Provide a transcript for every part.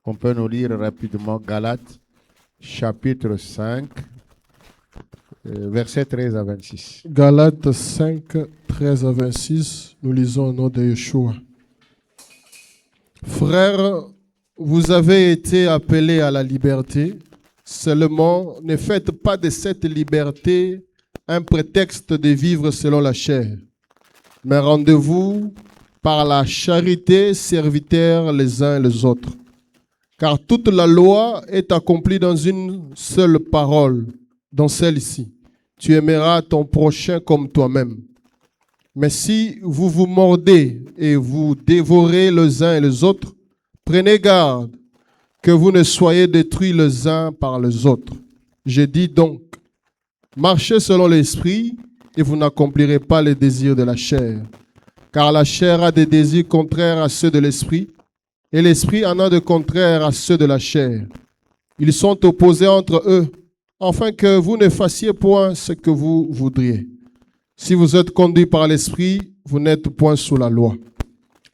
On peut nous lire rapidement Galates, chapitre 5, versets 13 à 26. Galates 5, 13 à 26, nous lisons au nom de Yeshua. Frères, vous avez été appelés à la liberté, seulement ne faites pas de cette liberté un prétexte de vivre selon la chair, mais rendez-vous par la charité serviteurs les uns les autres. Car toute la loi est accomplie dans une seule parole, dans celle-ci. Tu aimeras ton prochain comme toi-même. Mais si vous vous mordez et vous dévorez les uns et les autres, prenez garde que vous ne soyez détruits les uns par les autres. Je dis donc, marchez selon l'esprit et vous n'accomplirez pas les désirs de la chair. Car la chair a des désirs contraires à ceux de l'esprit, et l'esprit en a de contraires à ceux de la chair. Ils sont opposés entre eux, afin que vous ne fassiez point ce que vous voudriez. Si vous êtes conduits par l'esprit, vous n'êtes point sous la loi.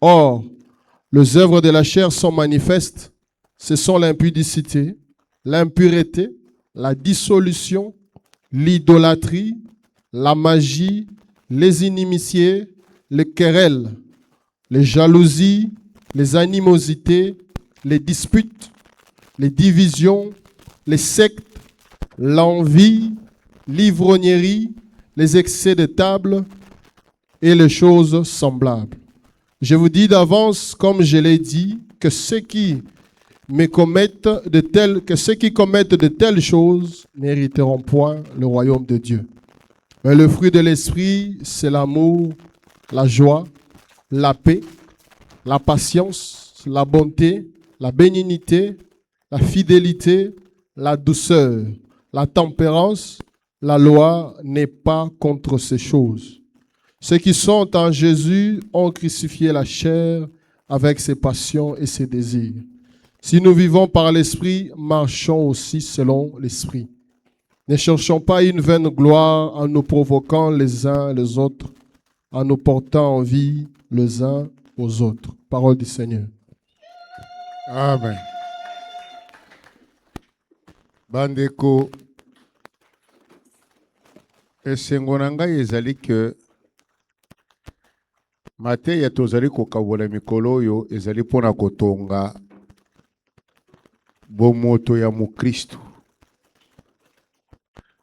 Or, les œuvres de la chair sont manifestes. Ce sont l'impudicité, l'impureté, la dissolution, l'idolâtrie, la magie, les inimitiés, les querelles, les jalousies, les animosités, les disputes, les divisions, les sectes, l'envie, l'ivrognerie, les excès de table et les choses semblables. Je vous dis d'avance, comme je l'ai dit, que ceux qui commettent de telles choses n'hériteront point le royaume de Dieu. Mais le fruit de l'esprit, c'est l'amour, la joie, la paix, la patience, la bonté, la bénignité, la fidélité, la douceur, la tempérance. La loi n'est pas contre ces choses. Ceux qui sont en Jésus ont crucifié la chair avec ses passions et ses désirs. Si nous vivons par l'esprit, marchons aussi selon l'esprit. Ne cherchons pas une vaine gloire en nous provoquant les uns les autres, en nous portant envie les uns aux autres. Parole du Seigneur. Amen. Bandeko, esengo na ngai ezali ke mateya tozali kokabola mikolo oyo ezali mpona kotonga bomoto ya mukristo.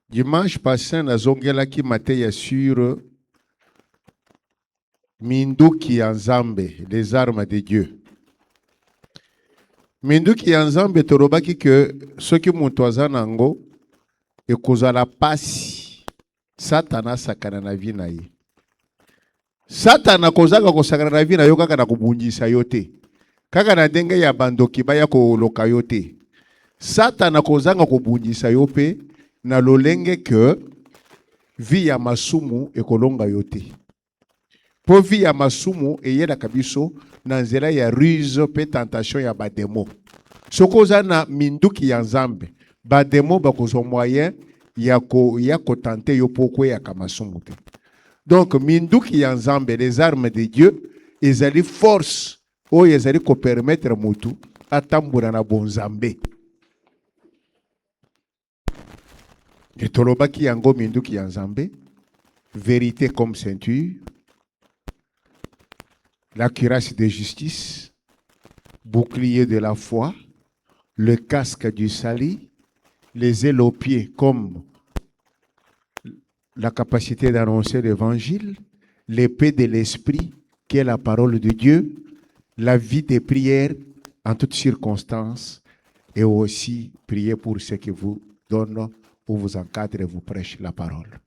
Dimanche passé nazongelaki mateya sur minduki ya Nzambe, les armes de Dieu. Minduki ya Nzambe torobaki ke soki moto aza nango ekozala pasi Satana sakana na vi na ye. Satana kozaka kosakana na vi na yo kaka na kubungisa yo te. Kaka na ndenge ya bandoki baya koloka yo te. Satana kozanga kubungisa yo pe na lolenge ke vi ya masumu ekolonga yo te. Po vi ya masumu eyelaka biso na nzela ya ruse pe tentation ya bademo. Sokoza na minduki ya Nzambe, bademo bakozwa moyen yako tenter yo pokwe ya kamasumu te. Donc minduki ya Nzambe, les armes de Dieu, ezali force o ezali ko permettre mutu atambura na bonzambe. Etolobaki yango minduki ya Nzambe, vérité comme ceinture, la cuirasse de justice, bouclier de la foi, le casque du salut, les ailes aux pieds comme la capacité d'annoncer l'évangile, l'épée de l'esprit qui est la parole de Dieu, la vie de prière en toutes circonstances et aussi prier pour ceux qui vous donnent ou vous encadrent et vous prêchent la parole.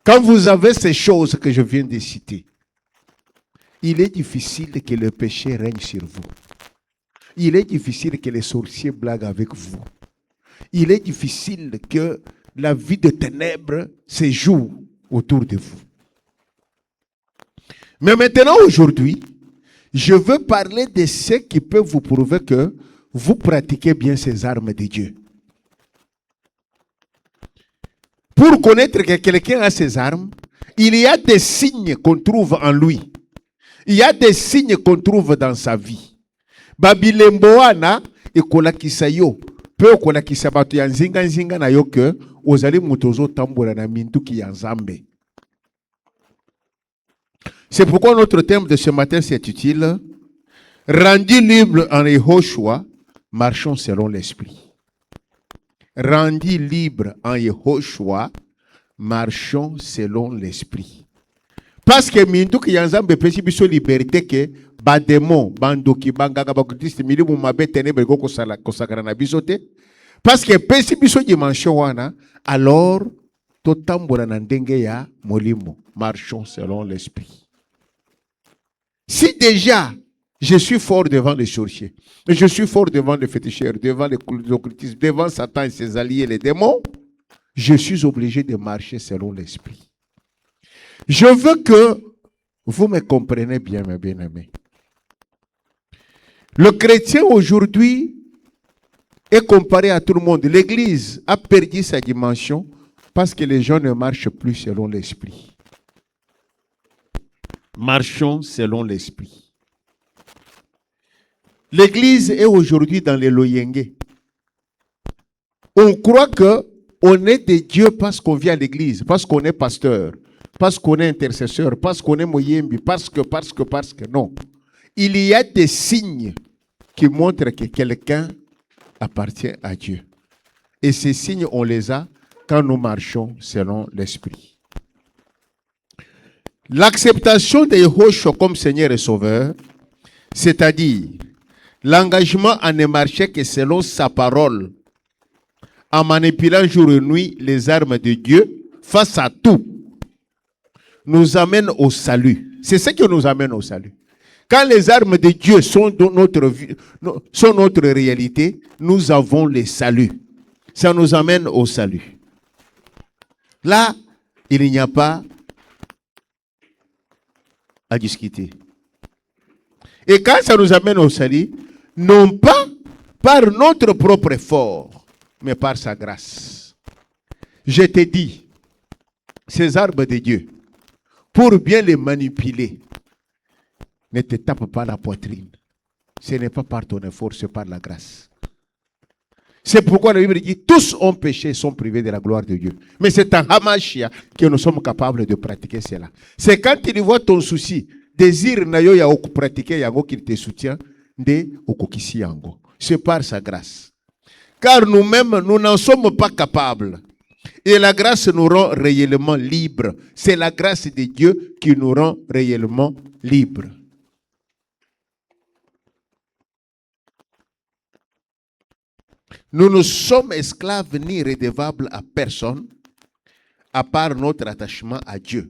Quand vous avez ces choses que je viens de citer, il est difficile que le péché règne sur vous. Il est difficile que les sorciers blaguent avec vous. Il est difficile que la vie de ténèbres se joue autour de vous. Mais maintenant, aujourd'hui, je veux parler de ceux qui peuvent vous prouver que vous pratiquez bien ces armes de Dieu. Pour connaître que quelqu'un a ces armes, il y a des signes qu'on trouve en lui. Il y a des signes qu'on trouve dans sa vie. Babilemboana, ekolakisa yo pe okolakisa bato ya nzinga na yo ke ozali moto ozotambola na minduki ya Nzambe. C'est pourquoi notre thème de ce matin c'est utile. Rendu libre en Yehoshua, marchons selon l'esprit. Rendu libre en Yehoshua, marchons selon l'esprit. Parce que minduki ya Nzambe pesi biso liberté ke ba démon bandoki bangaka bakutiste milimu mabe ténèbre ko kosakana na biso te. Parce que pesi biso dimension wana, alors totambola na ndenge ya molimo. Marchons selon l'esprit. Si déjà je suis fort devant les sorciers, je suis fort devant les féticheurs, devant les occultistes, devant Satan et ses alliés, les démons, je suis obligé de marcher selon l'esprit. Je veux que vous me compreniez bien, mes bien-aimés. Le chrétien aujourd'hui est comparé à tout le monde. L'Église a perdu sa dimension parce que les gens ne marchent plus selon l'esprit. Marchons selon l'esprit. L'Église est aujourd'hui dans les loyenge. On croit qu'on est de Dieu parce qu'on vient à l'Église, parce qu'on est pasteur, parce qu'on est intercesseur, parce qu'on est moyembi, parce que non. Il y a des signes qui montrent que quelqu'un appartient à Dieu. Et ces signes, on les a quand nous marchons selon l'esprit. L'acceptation de Yehoshua comme Seigneur et Sauveur, c'est-à-dire l'engagement à ne marcher que selon sa parole, en manipulant jour et nuit les armes de Dieu face à tout, nous amène au salut. C'est ce qui nous amène au salut. Quand les armes de Dieu sont notre réalité, nous avons le salut. Ça nous amène au salut. Là, il n'y a pas à discuter. Et quand ça nous amène au salut, non pas par notre propre effort, mais par sa grâce. Je te dis, ces armes de Dieu, pour bien les manipuler, ne te tape pas la poitrine. Ce n'est pas par ton effort, c'est par la grâce. C'est pourquoi la Bible dit, tous ont péché et sont privés de la gloire de Dieu. Mais c'est en Hamashia que nous sommes capables de pratiquer cela. C'est quand il voit ton souci, désir na yo ya pratiquer yango qu'il te soutient, de okokisi yango. C'est par sa grâce. Car nous-mêmes, nous n'en sommes pas capables. Et la grâce nous rend réellement libres. C'est la grâce de Dieu qui nous rend réellement libres. Nous ne sommes esclaves ni redevables à personne, à part notre attachement à Dieu.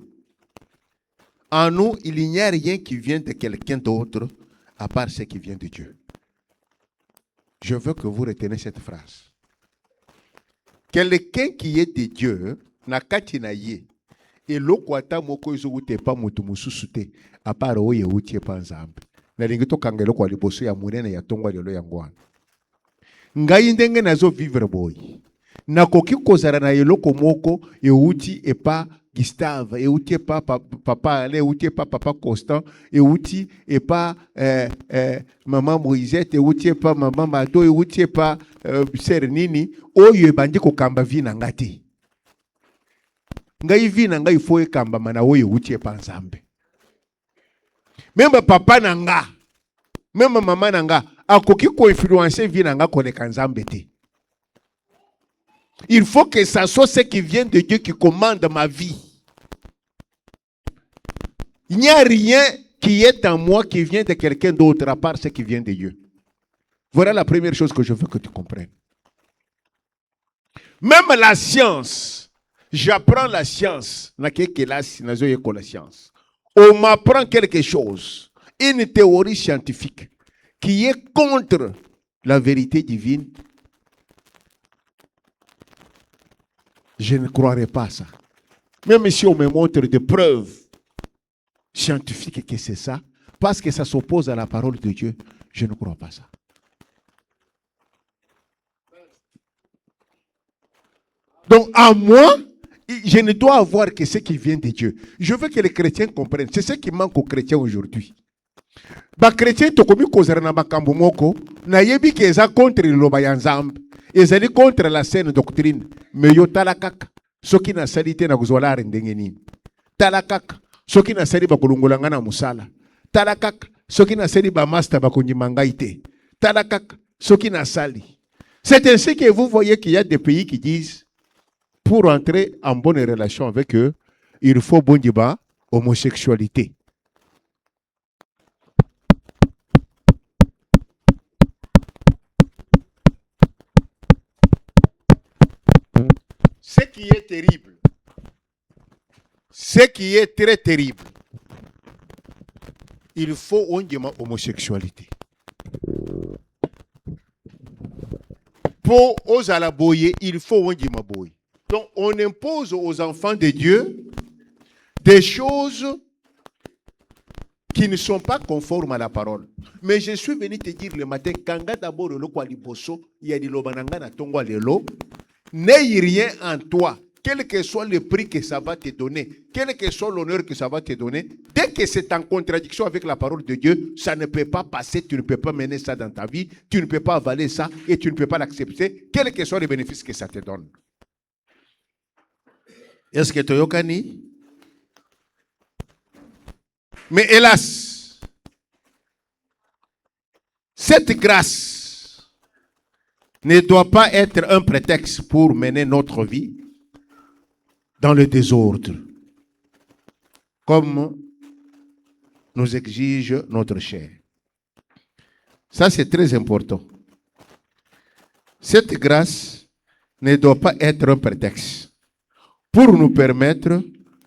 En nous, il n'y a rien qui vient de quelqu'un d'autre, à part ce qui vient de Dieu. Je veux que vous reteniez cette phrase. Quelqu'un qui est de Dieu, na kati na ye, et lokwata moko izouté pas mutu mususute, à part oye outie pa nzambe. Na lingito kangelo kwa liboso ya munene ya tongwa lelo ya ngwana. Ngai ndenge nazo vivre boy. Nakoki kozara na eloko moko euti et pas Gustave, euti pas papa, euti pas papa Constant, euti et pas maman Moisette, euti pas maman Mato, euti pas sœur Nini, oyo ebandi ko kamba vina ngati. Ngai vina ngai fo e kamba mana oyo euti pas Nzambe. Même papa nanga, même maman nanga, akoki ko influencer vina nga koleka Nzambe te. Il faut que ça soit ce qui vient de Dieu qui commande ma vie. Il n'y a rien qui est en moi qui vient de quelqu'un d'autre à part ce qui vient de Dieu. Voilà la première chose que je veux que tu comprennes. Même la science, j'apprends la science. La science. On m'apprend quelque chose, une théorie scientifique qui est contre la vérité divine. Je ne croirais pas à ça. Même si on me montre des preuves scientifiques que c'est ça, parce que ça s'oppose à la parole de Dieu, je ne crois pas ça. Donc, à moi, je ne dois avoir que ce qui vient de Dieu. Je veux que les chrétiens comprennent. C'est ce qui manque aux chrétiens aujourd'hui. Ba chrétien to komi kozera na makambo moko na yebi ke eza contre liloba ya Nzambe ezali contre la saine doctrine me yo tala kaka soki na sali te na kozwala are ndenge nini tala kaka soki na sali bakolongola nga na musala tala kaka soki na sali ba master bakondima ngai te tala kaka soki na sali. C'est ainsi que vous voyez qu'il y a des pays qui disent pour entrer en bonne relation avec eux il faut bon débat homosexualité. Ce qui est terrible, ce qui est très terrible, il faut on dit homosexualité. Pour aux alaboyer, il faut on dit boy. Donc on impose aux enfants de Dieu des choses qui ne sont pas conformes à la parole. Mais je suis venu te dire le matin, kanga d'abord le quoi liboso, il y a des lobananga na tongwa lelo. N'aie rien en toi, quel que soit le prix que ça va te donner, quel que soit l'honneur que ça va te donner, dès que c'est en contradiction avec la parole de Dieu, ça ne peut pas passer, tu ne peux pas mener ça dans ta vie, tu ne peux pas avaler ça et tu ne peux pas l'accepter, quel que soit le bénéfice que ça te donne. Est-ce que tu as yokani? Mais hélas, cette grâce ne doit pas être un prétexte pour mener notre vie dans le désordre, comme nous exige notre chair. Ça, c'est très important. Cette grâce ne doit pas être un prétexte pour nous permettre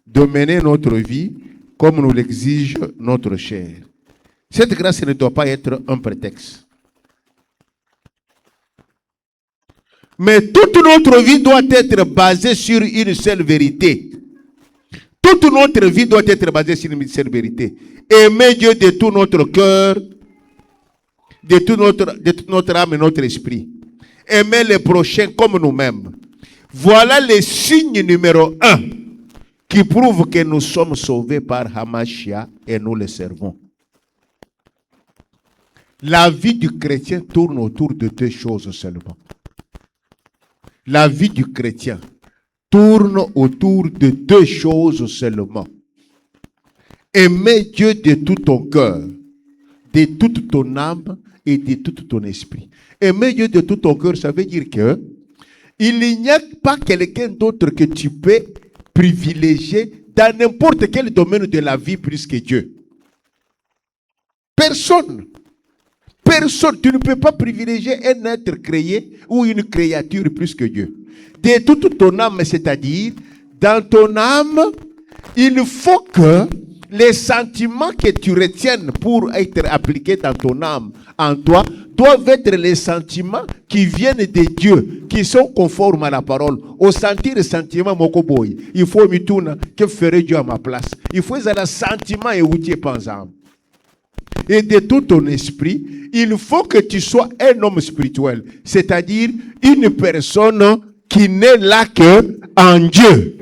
de mener notre vie comme nous l'exige notre chair. Cette grâce ne doit pas être un prétexte. Mais toute notre vie doit être basée sur une seule vérité. Toute notre vie doit être basée sur une seule vérité. Aimer Dieu de tout notre cœur, de toute notre âme et notre esprit. Aimer les prochains comme nous-mêmes. Voilà le signe numéro 1 qui prouve que nous sommes sauvés par Hamashia et nous le servons. La vie du chrétien tourne autour de deux choses seulement. La vie du chrétien tourne autour de deux choses seulement. Aimer Dieu de tout ton cœur, de toute ton âme et de tout ton esprit. Aimer Dieu de tout ton cœur, ça veut dire que il n'y a pas quelqu'un d'autre que tu peux privilégier dans n'importe quel domaine de la vie plus que Dieu. Personne. Personne, tu ne peux pas privilégier un être créé ou une créature plus que Dieu. De toute ton âme, c'est-à-dire, dans ton âme, il faut que les sentiments que tu retiennes pour être appliqués dans ton âme, en toi, doivent être les sentiments qui viennent de Dieu, qui sont conformes à la parole. Au sentir le sentiment, mokoboy, il faut me tourner, que ferait Dieu à ma place? Il faut que le sentiment et outil pensant. Et de tout ton esprit, il faut que tu sois un homme spirituel, c'est-à-dire une personne qui n'est là que en Dieu.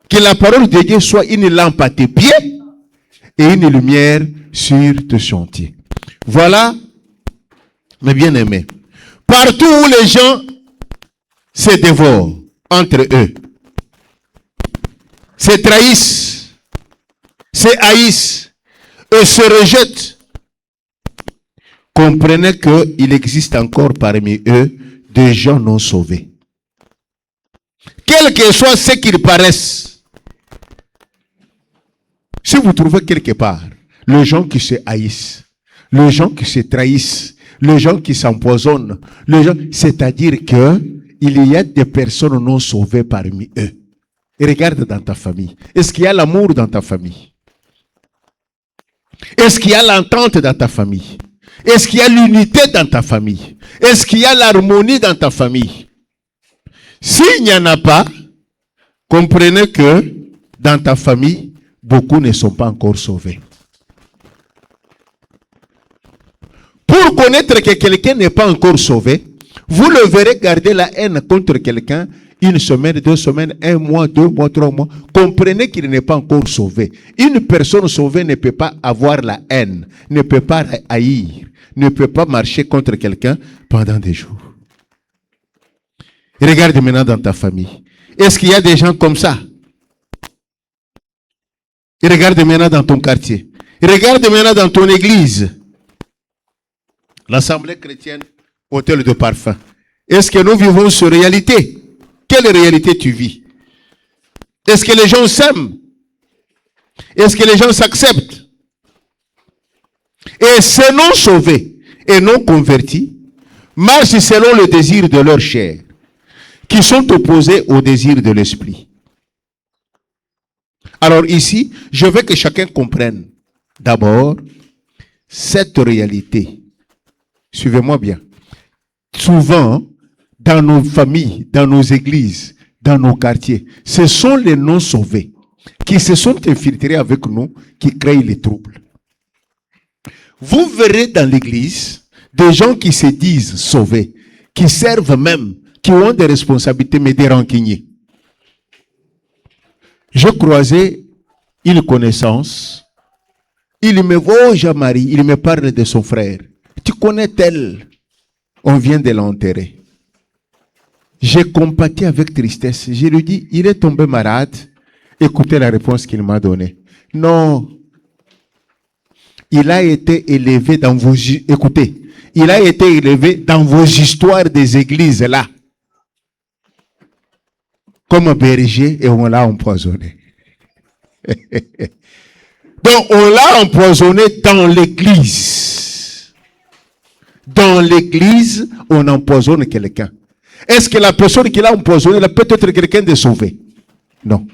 Que la parole de Dieu soit une lampe à tes pieds et une lumière sur tes sentiers. Voilà, mes bien-aimés. Partout où les gens se dévorent entre eux, se trahissent, se haïssent, et se rejettent, comprenez qu'il existe encore parmi eux des gens non sauvés. Quel que soit ce qu'ils paraissent, si vous trouvez quelque part les gens qui se haïssent, les gens qui se trahissent, les gens qui s'empoisonnent, c'est-à-dire qu'il y a des personnes non sauvées parmi eux. Et regarde dans ta famille. Est-ce qu'il y a l'amour dans ta famille? Est-ce qu'il y a l'entente dans ta famille? Est-ce qu'il y a l'unité dans ta famille? Est-ce qu'il y a l'harmonie dans ta famille? S'il n'y en a pas, comprenez que dans ta famille, beaucoup ne sont pas encore sauvés. Pour connaître que quelqu'un n'est pas encore sauvé, vous le verrez garder la haine contre quelqu'un, une semaine, 2 semaines, 1 mois, 2 mois, 3 mois. Comprenez qu'il n'est pas encore sauvé. Une personne sauvée ne peut pas avoir la haine, ne peut pas haïr, ne peut pas marcher contre quelqu'un pendant des jours. Regarde maintenant dans ta famille. Est-ce qu'il y a des gens comme ça? Regarde maintenant dans ton quartier. Regarde maintenant dans ton église. L'assemblée chrétienne, hôtel de parfum. Est-ce que nous vivons sur réalité? Quelle réalité tu vis? Est-ce que les gens s'aiment? Est-ce que les gens s'acceptent? Et ces non sauvés et non convertis marchent selon le désir de leur chair, qui sont opposés au désir de l'esprit. Alors ici, je veux que chacun comprenne d'abord cette réalité. Suivez-moi bien. Souvent, dans nos familles, dans nos églises, dans nos quartiers, ce sont les non-sauvés qui se sont infiltrés avec nous, qui créent les troubles. Vous verrez dans l'église des gens qui se disent sauvés, qui servent même, qui ont des responsabilités, mais des rancuniers. Je croisais une connaissance, il me voit, oh Jean-Marie, il me parle de son frère. Tu connais tel? On vient de l'enterrer. J'ai compati avec tristesse. Je lui dis, il est tombé malade. Écoutez la réponse qu'il m'a donnée. Non. Il a été élevé dans vos... Écoutez. Il a été élevé dans vos histoires des églises là. Comme un berger et on l'a empoisonné. Donc on l'a empoisonné dans l'église. Dans l'église, on empoisonne quelqu'un. Est-ce que la personne qui l'a empoisonné peut être quelqu'un de sauvé? Non.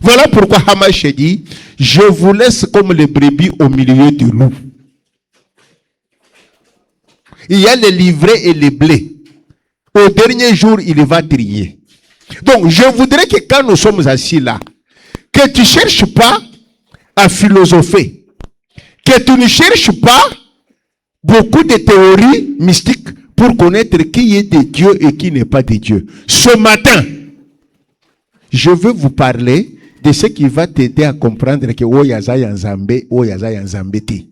Voilà pourquoi Hamash dit, je vous laisse comme les brebis au milieu du loup. Il y a les livrets et les blés. Au dernier jour, il va trier. Donc, je voudrais que quand nous sommes assis là, que tu ne cherches pas à philosopher, que tu ne cherches pas beaucoup de théories mystiques pour connaître qui est de Dieu et qui n'est pas de Dieu. Ce matin, je veux vous parler de ce qui va t'aider à comprendre que Oyaza Yanzambe, Oyaza Yanzambeti.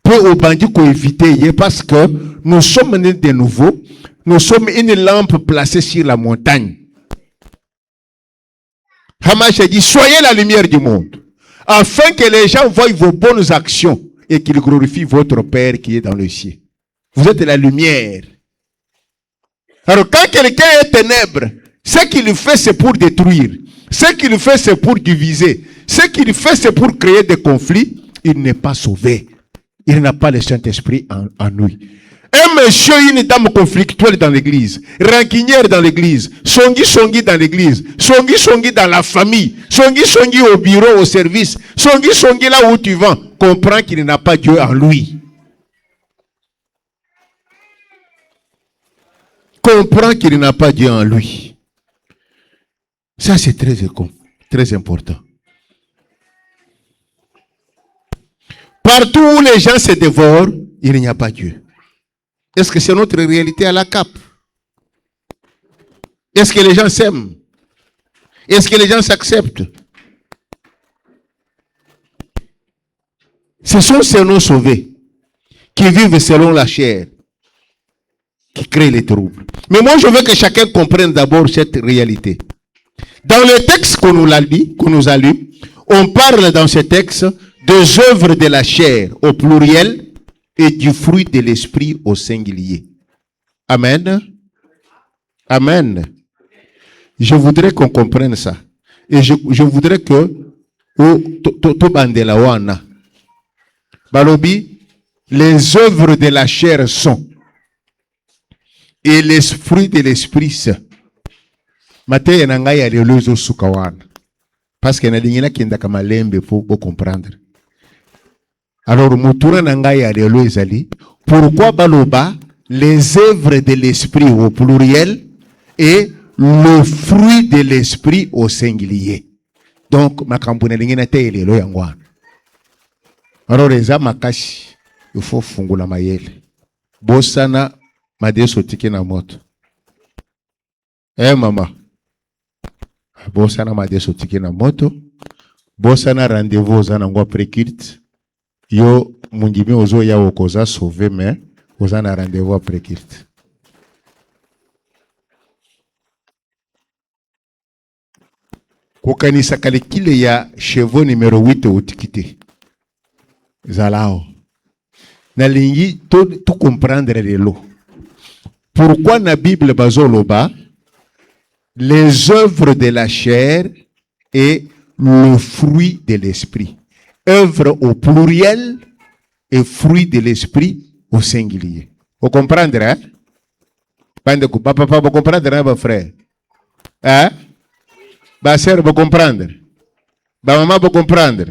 Pour au bandit qu'on éviter, parce que nous sommes nés de nouveau, nous sommes une lampe placée sur la montagne. Hamash a dit, soyez la lumière du monde, afin que les gens voient vos bonnes actions et qu'ils glorifient votre Père qui est dans le ciel. Vous êtes la lumière. Alors quand quelqu'un est ténèbre, ce qu'il fait c'est pour détruire. Ce qu'il fait c'est pour diviser. Ce qu'il fait c'est pour créer des conflits. Il n'est pas sauvé. Il n'a pas le Saint-Esprit en lui. Un monsieur et une dame conflictuelle dans l'église, rancunière dans l'église, songi dans l'église, songi dans la famille, songi au bureau, au service, songi là où tu vas, comprends qu'il n'a pas Dieu en lui. Comprends qu'il n'a pas Dieu en lui. Ça c'est très important. Partout où les gens se dévorent, il n'y a pas Dieu. Est-ce que c'est notre réalité à la Cap? Est-ce que les gens s'aiment? Est-ce que les gens s'acceptent? Ce sont ces non-sauvés qui vivent selon la chair, qui créent les troubles. Mais moi, je veux que chacun comprenne d'abord cette réalité. Dans le texte qu'on nous a lu, on parle dans ce texte des œuvres de la chair au pluriel et du fruit de l'esprit au singulier. Amen. Amen. Je voudrais qu'on comprenne ça. Et je voudrais que Balobi, les œuvres de la chair sont et les fruits de l'esprit sont. Mateye na ngai alelezo sukawana. Parce que na lingina kinda kama lembe pour comprendre. Alors mutura na ngai alelo ezali. Pourquoi baloba les œuvres de l'esprit au pluriel et le fruit de l'esprit au singulier. Donc makambo na lingina te elelo yangwana. Alors eza makashi il faut fungula mayele. Bosana madeso tiki na moto. Mama. Bosana ma desotiki na moto. Bosana rendez-vous ozana ngwa prekirt. Yo mungimi ozo ya okoza sauver mais ozana rendez-vous après kirt. Kokanisa kalekile ya chevaux numéro 8 utikite. Zalao. Na lingi tout comprendre les lots. Pourquoi na Bible bazoloba les œuvres de la chair et le fruit de l'esprit. Œuvre au pluriel et fruit de l'esprit au singulier. Vous comprenez, hein? Papa, vous comprenez, hein, mon frère? Hein? Ma sœur, vous comprenez? Ma maman, vous comprenez?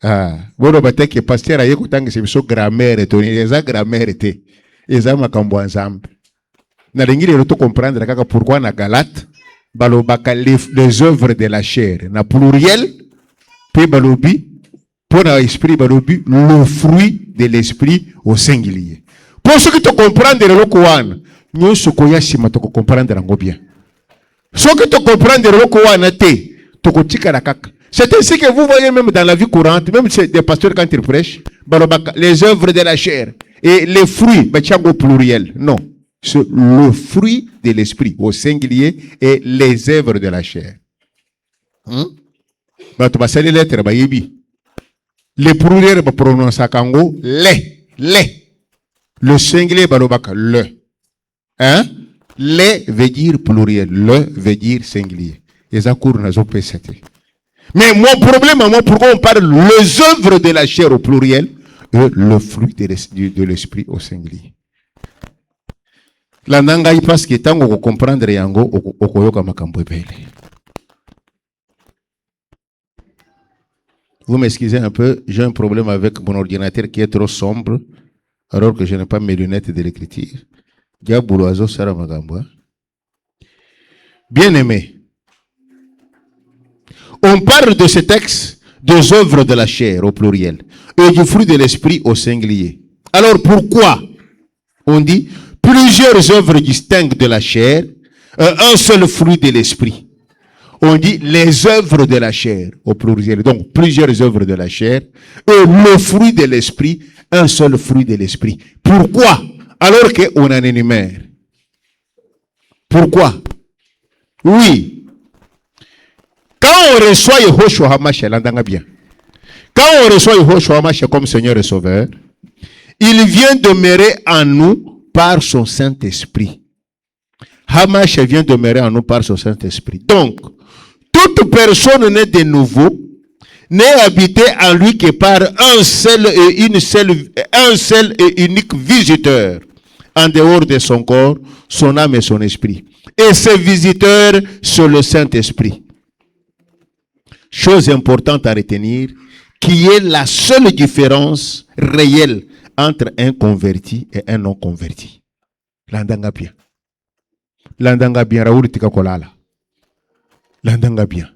Ah, vous avez que pasteur a écouté que c'est grammaire, et grammaire était. Et ça m'a cambo ensemble. Na lingiri le to comprendre kaka pourquoi na Galate balobaka les œuvres de la chair na pluriel puis balobi pour l'esprit balobi le fruit de l'esprit au singulier. Pour ceux qui te comprendre le koana nous ce koya sima to comprendre ngo bien. Ceux qui te comprendre le koana te to kotika la kaka. C'est ainsi que vous voyez même dans la vie courante, même des pasteurs quand ils prêchent, balobaka les œuvres de la chair et les fruits bachango pluriel. Non. C'est le fruit de l'esprit au singulier et les œuvres de la chair. Les lettres, les pluriels prononcent kango les. Le singulier balobaka le. Hein? Les veut dire pluriel, le veut dire singulier. Et ça court dans PCT. Mais mon problème, moi, pourquoi on parle les œuvres de la chair au pluriel et le fruit de l'esprit au singulier. La nanga y parce que tango ko comprendre yango okoyoka makambo ebele. Vous m'excusez un peu, j'ai un problème avec mon ordinateur qui est trop sombre alors que je n'ai pas mes lunettes de l'écriture. Diabouloiseau sara makambo. Bien-aimé. On parle de ce texte des œuvres de la chair au pluriel et du fruit de l'esprit au singulier. Alors pourquoi on dit plusieurs œuvres distinctes de la chair, un seul fruit de l'esprit? On dit les œuvres de la chair au pluriel. Donc plusieurs œuvres de la chair et le fruit de l'esprit, un seul fruit de l'esprit. Pourquoi? Alors qu'on en énumère. Pourquoi? Oui. Quand on reçoit Yehoshua HaMashiach, l'entendez bien. Quand on reçoit Yehoshua HaMashiach comme Seigneur et Sauveur, il vient demeurer en nous par son Saint-Esprit. HaMashiach vient demeurer en nous par son Saint-Esprit. Donc, toute personne née de nouveau n'est habitée en lui que par un seul et unique visiteur, en dehors de son corps, son âme et son esprit. Et ce visiteur, c'est le Saint-Esprit. Chose importante à retenir, qui est la seule différence réelle entre un converti et un non converti. L'andanga bien. L'andanga bien. Raoul Tikakolala. L'andanga bien.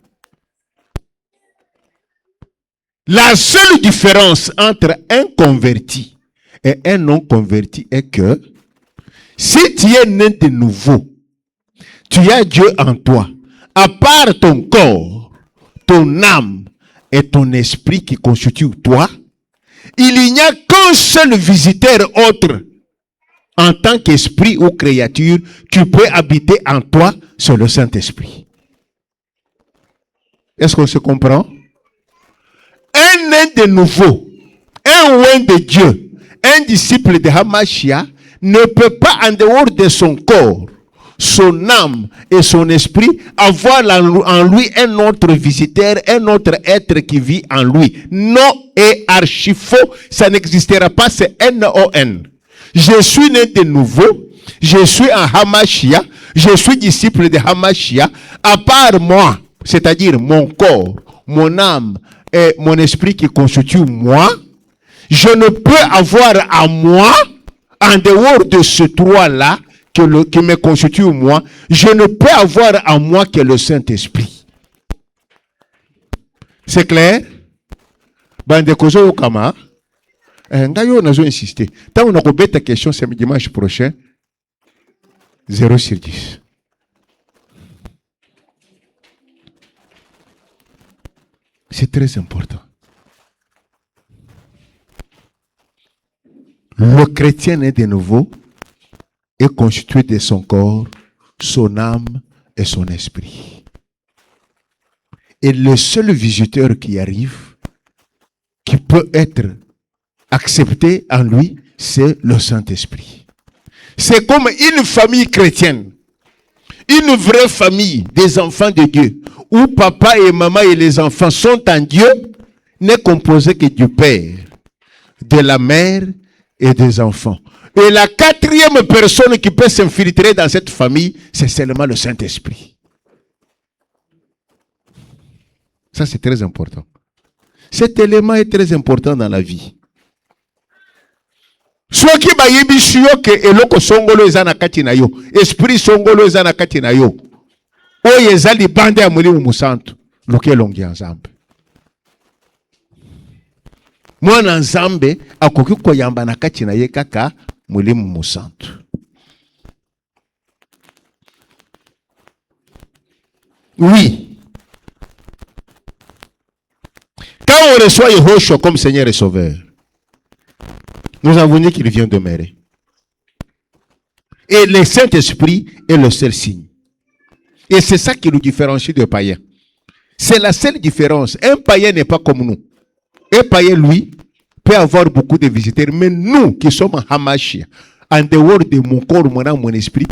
La seule différence entre un converti et un non converti est que si tu es né de nouveau, tu as Dieu en toi. À part ton corps, ton âme et ton esprit qui constituent toi, il n'y a qu'un seul visiteur autre en tant qu'esprit ou créature qui peut habiter en toi, c'est le Saint-Esprit. Est-ce qu'on se comprend? Un né de nouveau, un oint de Dieu, un disciple de HaMashiach ne peut pas en dehors de son corps, son âme et son esprit avoir en lui un autre visiteur, un autre être qui vit en lui. Non et archi faux, ça n'existera pas, c'est N-O-N. Je suis né de nouveau, je suis un HaMashiach, je suis disciple de HaMashiach, à part moi, c'est-à-dire mon corps, mon âme et mon esprit qui constituent moi, je ne peux avoir à moi, en dehors de ce trois-là, qui me constitue moi, je ne peux avoir à moi que le Saint-Esprit. C'est clair? Bande kozo kama. Ngayo nazo insister. Tant on a ta question c'est dimanche prochain. 0 sur 10. C'est très important. Le chrétien né de nouveau est constitué de son corps, son âme et son esprit. Et le seul visiteur qui arrive, qui peut être accepté en lui, c'est le Saint-Esprit. C'est comme une famille chrétienne, une vraie famille des enfants de Dieu, où papa et maman et les enfants sont en Dieu, n'est composé que du Père, de la mère et des enfants. Et la quatrième personne qui peut s'infiltrer dans cette famille, c'est seulement le Saint-Esprit. Ça, c'est très important. Cet élément est très important dans la vie. Soki bayebi shiyo ke eloko songolo eza na kati na yo, esprit songolo eza na kati na yo, oyo eza libanda ya Molimo Musantu, luka elongi ya Nzambe. Mwana Nzambe akoki koyamba na kati na ye kaka Molimo Musantu. Oui. Quand on reçoit Yehoshua comme Seigneur et Sauveur, nous avons dit qu'il vient demeurer. Et le Saint-Esprit est le seul signe. Et c'est ça qui nous différencie des païens. C'est la seule différence. Un païen n'est pas comme nous. Un païen, lui, peut avoir beaucoup de visiteurs. Mais nous, qui sommes en Hamashia, en dehors de mon corps, mon âme, mon esprit,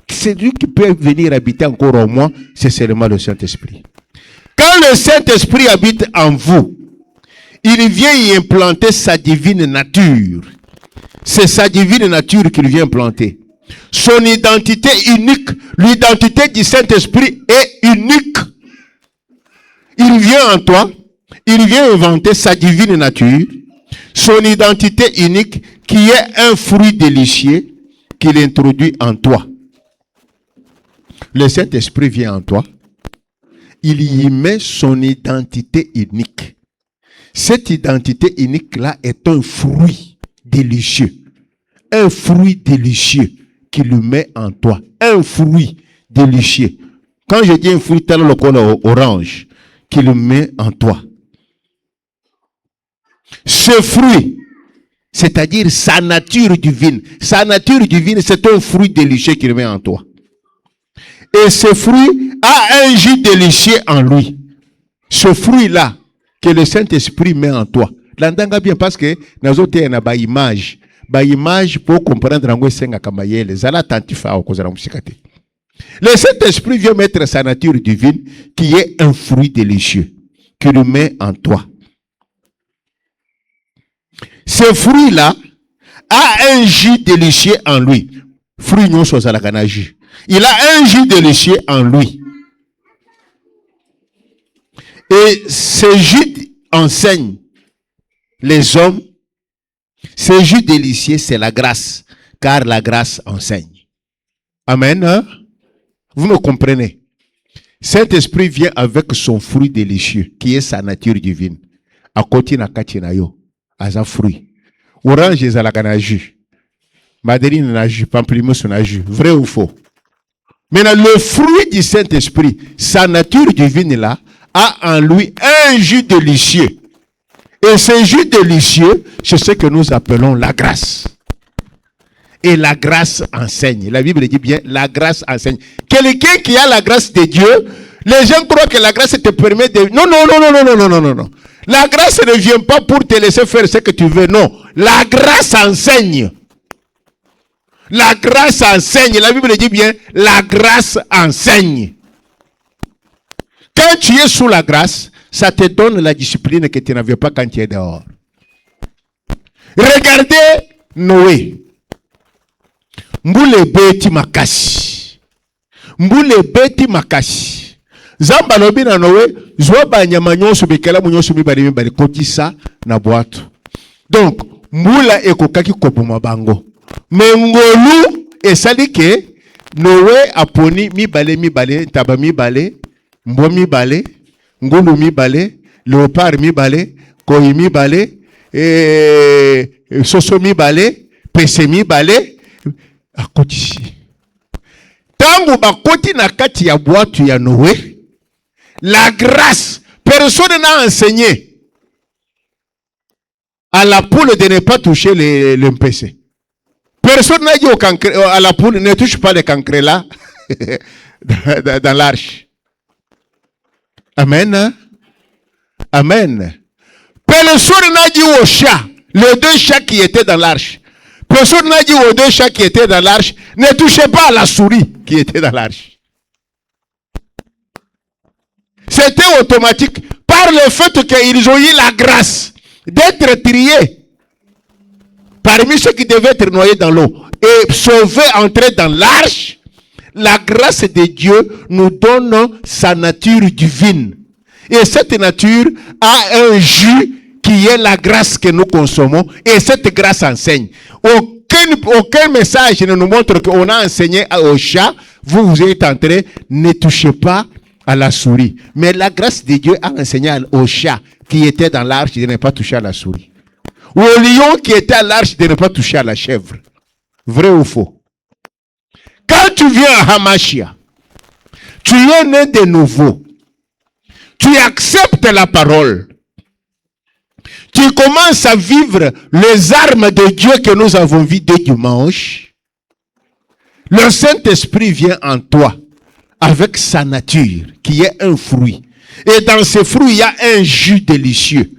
c'est lui qui peut venir habiter encore en moi, c'est seulement le Saint-Esprit. Quand le Saint-Esprit habite en vous, il vient y implanter sa divine nature. C'est sa divine nature qu'il vient implanter. Son identité unique, l'identité du Saint-Esprit est unique. Il vient en toi, il vient inventer sa divine nature, son identité unique qui est un fruit délicieux qu'il introduit en toi. Le Saint-Esprit vient en toi, il y met son identité unique. Cette identité unique-là est un fruit délicieux. Un fruit délicieux qu'il met en toi. Un fruit délicieux. Quand je dis un fruit tel le color orange, qu'il met en toi. Ce fruit, c'est-à-dire sa nature divine. Sa nature divine, c'est un fruit délicieux qu'il met en toi. Et ce fruit a un jus délicieux en lui. Ce fruit-là, que le Saint-Esprit met en toi. L'andanga bien parce que nous avons une image. Une image pour comprendre que le Saint-Esprit vient mettre sa nature divine qui est un fruit délicieux qu'il met en toi. Ce fruit-là a un jus délicieux en lui. Fruit non chose à la jus. Il a un jus délicieux en lui. Et ce jus enseigne les hommes. Ce jus délicieux, c'est la grâce, car la grâce enseigne. Amen. Hein? Vous me comprenez? Saint-Esprit vient avec son fruit délicieux, qui est sa nature divine. À côté na katina yo, as un fruit. Orange est à la jus. Madeleine na jus, pamplemousse na jus. Vrai ou faux? Maintenant, le fruit du Saint-Esprit, sa nature divine là, a en lui un jus délicieux. Et ce jus délicieux, c'est ce que nous appelons la grâce. Et la grâce enseigne. La Bible dit bien, la grâce enseigne. Quelqu'un qui a la grâce de Dieu, les gens croient que la grâce te permet de... Non. La grâce ne vient pas pour te laisser faire ce que tu veux, non. La grâce enseigne. La grâce enseigne. La Bible dit bien, la grâce enseigne. Quand tu es sous la grâce, ça te donne la discipline que tu n'avais pas quand tu es dehors. Regardez Noé. Mboule beti makasi. Mboule beti makasi. Zamba lobi na Noé, zwa ba nyama nyonso bekela nyonso mibali kotisa na boato. Donc, mbula ekokaki koboma bango. Mengolu esali ke Noé aponi mibale, taba mibale, mbo mibale, ngulu mibale, léopard mibale, koyi mibale, soso mibale, pese mibale, akotisi. Tangu bakoti na kati ya boatu ya Noé, la grâce Personne n'a enseigné à la poule de ne pas toucher le MPC. Personne n'a dit à la poule, ne touche pas les cancrets là dans l'arche. Amen. Amen. Personne n'a dit aux chats, les deux chats qui étaient dans l'arche. Personne n'a dit aux deux chats qui étaient dans l'arche, ne touchez pas à la souris qui était dans l'arche. C'était automatique par le fait qu'ils ont eu la grâce d'être triés parmi ceux qui devaient être noyés dans l'eau et sauvés, entrer dans l'arche. La grâce de Dieu nous donne sa nature divine. Et cette nature a un jus qui est la grâce que nous consommons. Et cette grâce enseigne. Aucun message ne nous montre qu'on a enseigné au chat, vous êtes entré, ne touchez pas à la souris. Mais la grâce de Dieu a enseigné au chat qui était dans l'arche de ne pas toucher à la souris. Ou au lion qui était à l'arche de ne pas toucher à la chèvre. Vrai ou faux? Quand tu viens à Hamashia, tu es né de nouveau. Tu acceptes la parole. Tu commences à vivre les armes de Dieu que nous avons vues dès dimanche. Le Saint-Esprit vient en toi avec sa nature qui est un fruit. Et dans ce fruit, il y a un jus délicieux.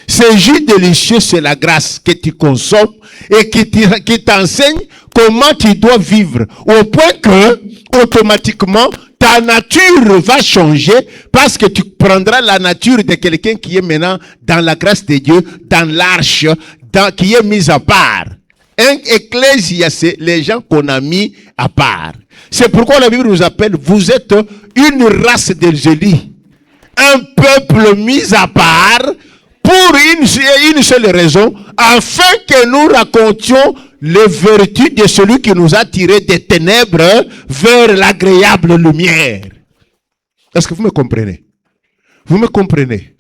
Ce jus délicieux, c'est la grâce que tu consommes et qui t'enseigne comment tu dois vivre. Au point que, automatiquement, ta nature va changer parce que tu prendras la nature de quelqu'un qui est maintenant dans la grâce de Dieu, dans l'arche, qui est mise à part. Un ecclésia, c'est les gens qu'on a mis à part. C'est pourquoi la Bible nous appelle, vous êtes une race d'Élie, un peuple mis à part pour une seule raison, afin que nous racontions les vertus de celui qui nous a tirés des ténèbres vers l'agréable lumière. Est-ce que vous me comprenez? Vous me comprenez?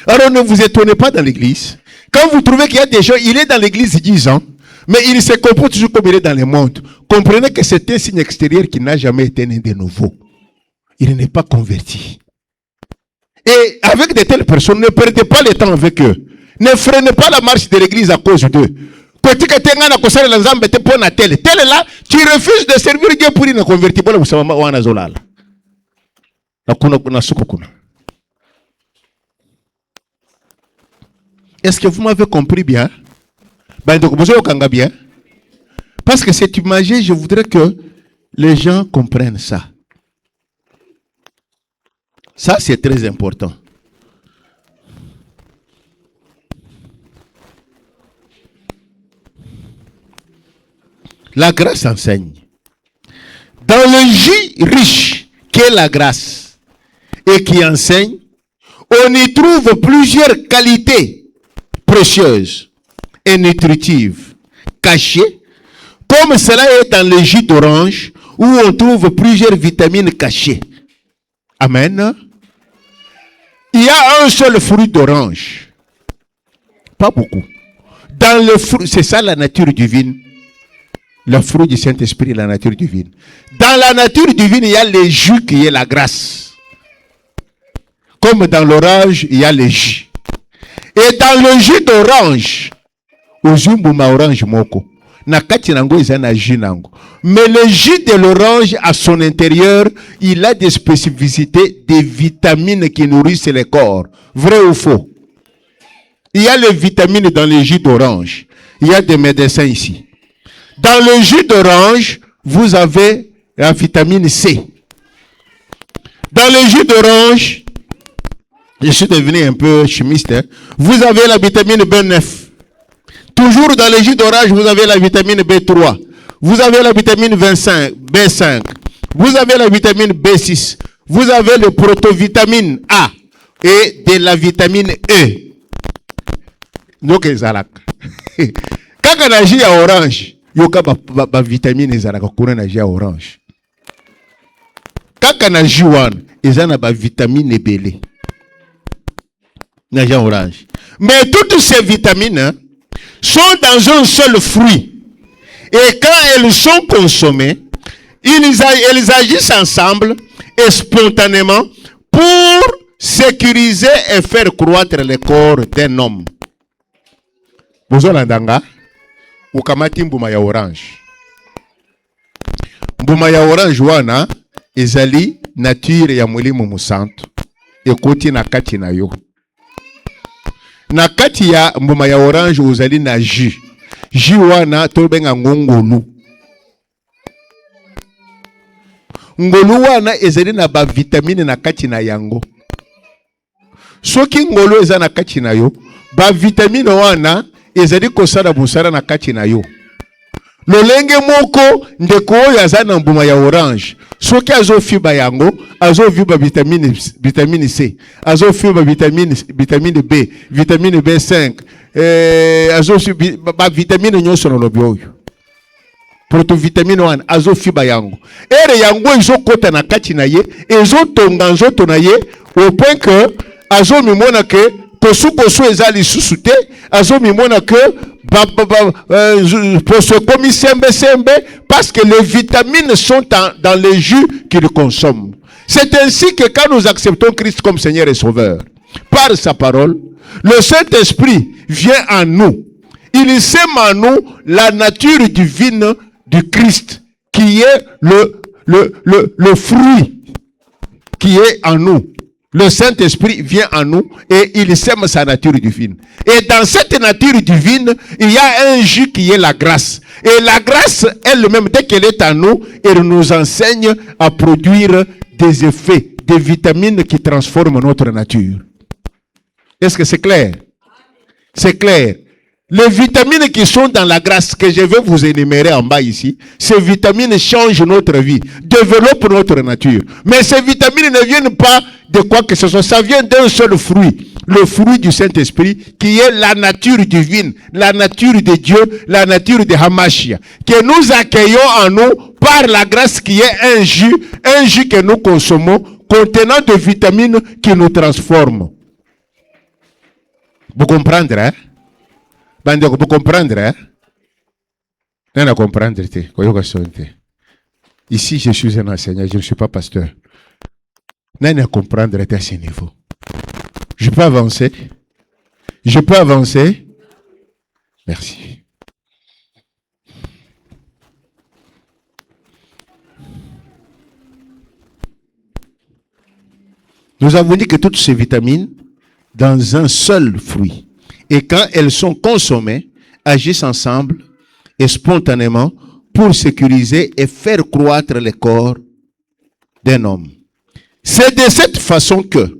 Alors ne vous étonnez pas dans l'église. Quand vous trouvez qu'il y a des gens, il est dans l'église 10 ans, mais il se comporte toujours comme il est dans le monde. Comprenez que c'est un signe extérieur qui n'a jamais été né de nouveau. Il n'est pas converti. Et avec de telles personnes, ne perdez pas le temps avec eux. Ne freinez pas la marche de l'église à cause d'eux. Tel là, tu refuses de servir Dieu pour une convertir. Est-ce que vous m'avez compris bien? Parce que cette image, je voudrais que les gens comprennent ça. Ça, c'est très important. La grâce enseigne. Dans le jus riche qu'est la grâce et qui enseigne, on y trouve plusieurs qualités précieuses et nutritives, cachées, comme cela est dans le jus d'orange où on trouve plusieurs vitamines cachées. Amen. Il y a un seul fruit d'orange. Pas beaucoup. Dans le fruit, c'est ça la nature divine. Le fruit du Saint-Esprit, la nature divine. Dans la nature divine, il y a le jus qui est la grâce. Comme dans l'orange, il y a le jus. Et dans le jus d'orange, orange moko. Mais le jus de l'orange, à son intérieur, il a des spécificités, des vitamines qui nourrissent le corps. Vrai ou faux? Il y a les vitamines dans le jus d'orange. Il y a des médecins ici. Dans le jus d'orange, vous avez la vitamine C. Dans le jus d'orange, je suis devenu un peu chimiste, hein, vous avez la vitamine B9. Toujours dans le jus d'orange, vous avez la vitamine B3. Vous avez la vitamine B5. Vous avez la vitamine B6. Vous avez le protovitamine A et de la vitamine E. Donc, quand on agit à orange, il y a la vitamine orange. Quand on agit il y a la vitamine B. Orange. Mais toutes ces vitamines sont dans un seul fruit. Et quand elles sont consommées, elles agissent ensemble et spontanément pour sécuriser et faire croître le corps d'un homme. Bozolandanga, ukamati mbuma ya orange. Mbuma ya orange wana, ezali nature ya mwilimu musantu. Ekoti na kati na yo. Na kati ya mbuma ya orange uzali na jus. Jus wana tobenga ngongolu. Ngolu wana ezali na ba vitamine na kati na yango. Soki ngolu eza na kati na yo, ba vitamine wana ezali kosala busara na kati na yo. Lolenge moko ndeko oyo aza na mbuma ya orange. Soki azofiba yango, azofiba vitamine C, azofiba vitamine B, vitamine B5, azofiba vitamine nyonso na lobi oyo. Protovitamine wana azofiba yango. Ere yango ezokota na kati na ye, ezotonga nzoto na ye au point que azomimona ke tosukoso ezali susute, azomimona ke pour se commis sembe parce que les vitamines sont dans les jus qu'il consomme. C'est ainsi que quand nous acceptons Christ comme Seigneur et Sauveur, par sa parole, le Saint-Esprit vient en nous. Il sème en nous la nature divine du Christ, qui est le fruit qui est en nous. Le Saint-Esprit vient en nous et il sème sa nature divine. Et dans cette nature divine, il y a un jus qui est la grâce. Et la grâce elle-même, dès qu'elle est en nous, elle nous enseigne à produire des effets, des vitamines qui transforment notre nature. Est-ce que c'est clair? C'est clair. Les vitamines qui sont dans la grâce, que je vais vous énumérer en bas ici, ces vitamines changent notre vie, développent notre nature. Mais ces vitamines ne viennent pas de quoi que ce soit, ça vient d'un seul fruit, le fruit du Saint-Esprit, qui est la nature divine, la nature de Dieu, la nature de Hamashia, que nous accueillons en nous par la grâce qui est un jus que nous consommons, contenant des vitamines qui nous transforment. Vous comprenez, hein? Vous comprenez, hein? Non, comprendre, ici, je suis un enseignant, je ne suis pas pasteur. Non, comprendre à ce niveau. Je peux avancer? Je peux avancer? Merci. Nous avons dit que toutes ces vitamines, dans un seul fruit, et quand elles sont consommées, agissent ensemble et spontanément pour sécuriser et faire croître le corps d'un homme. C'est de cette façon que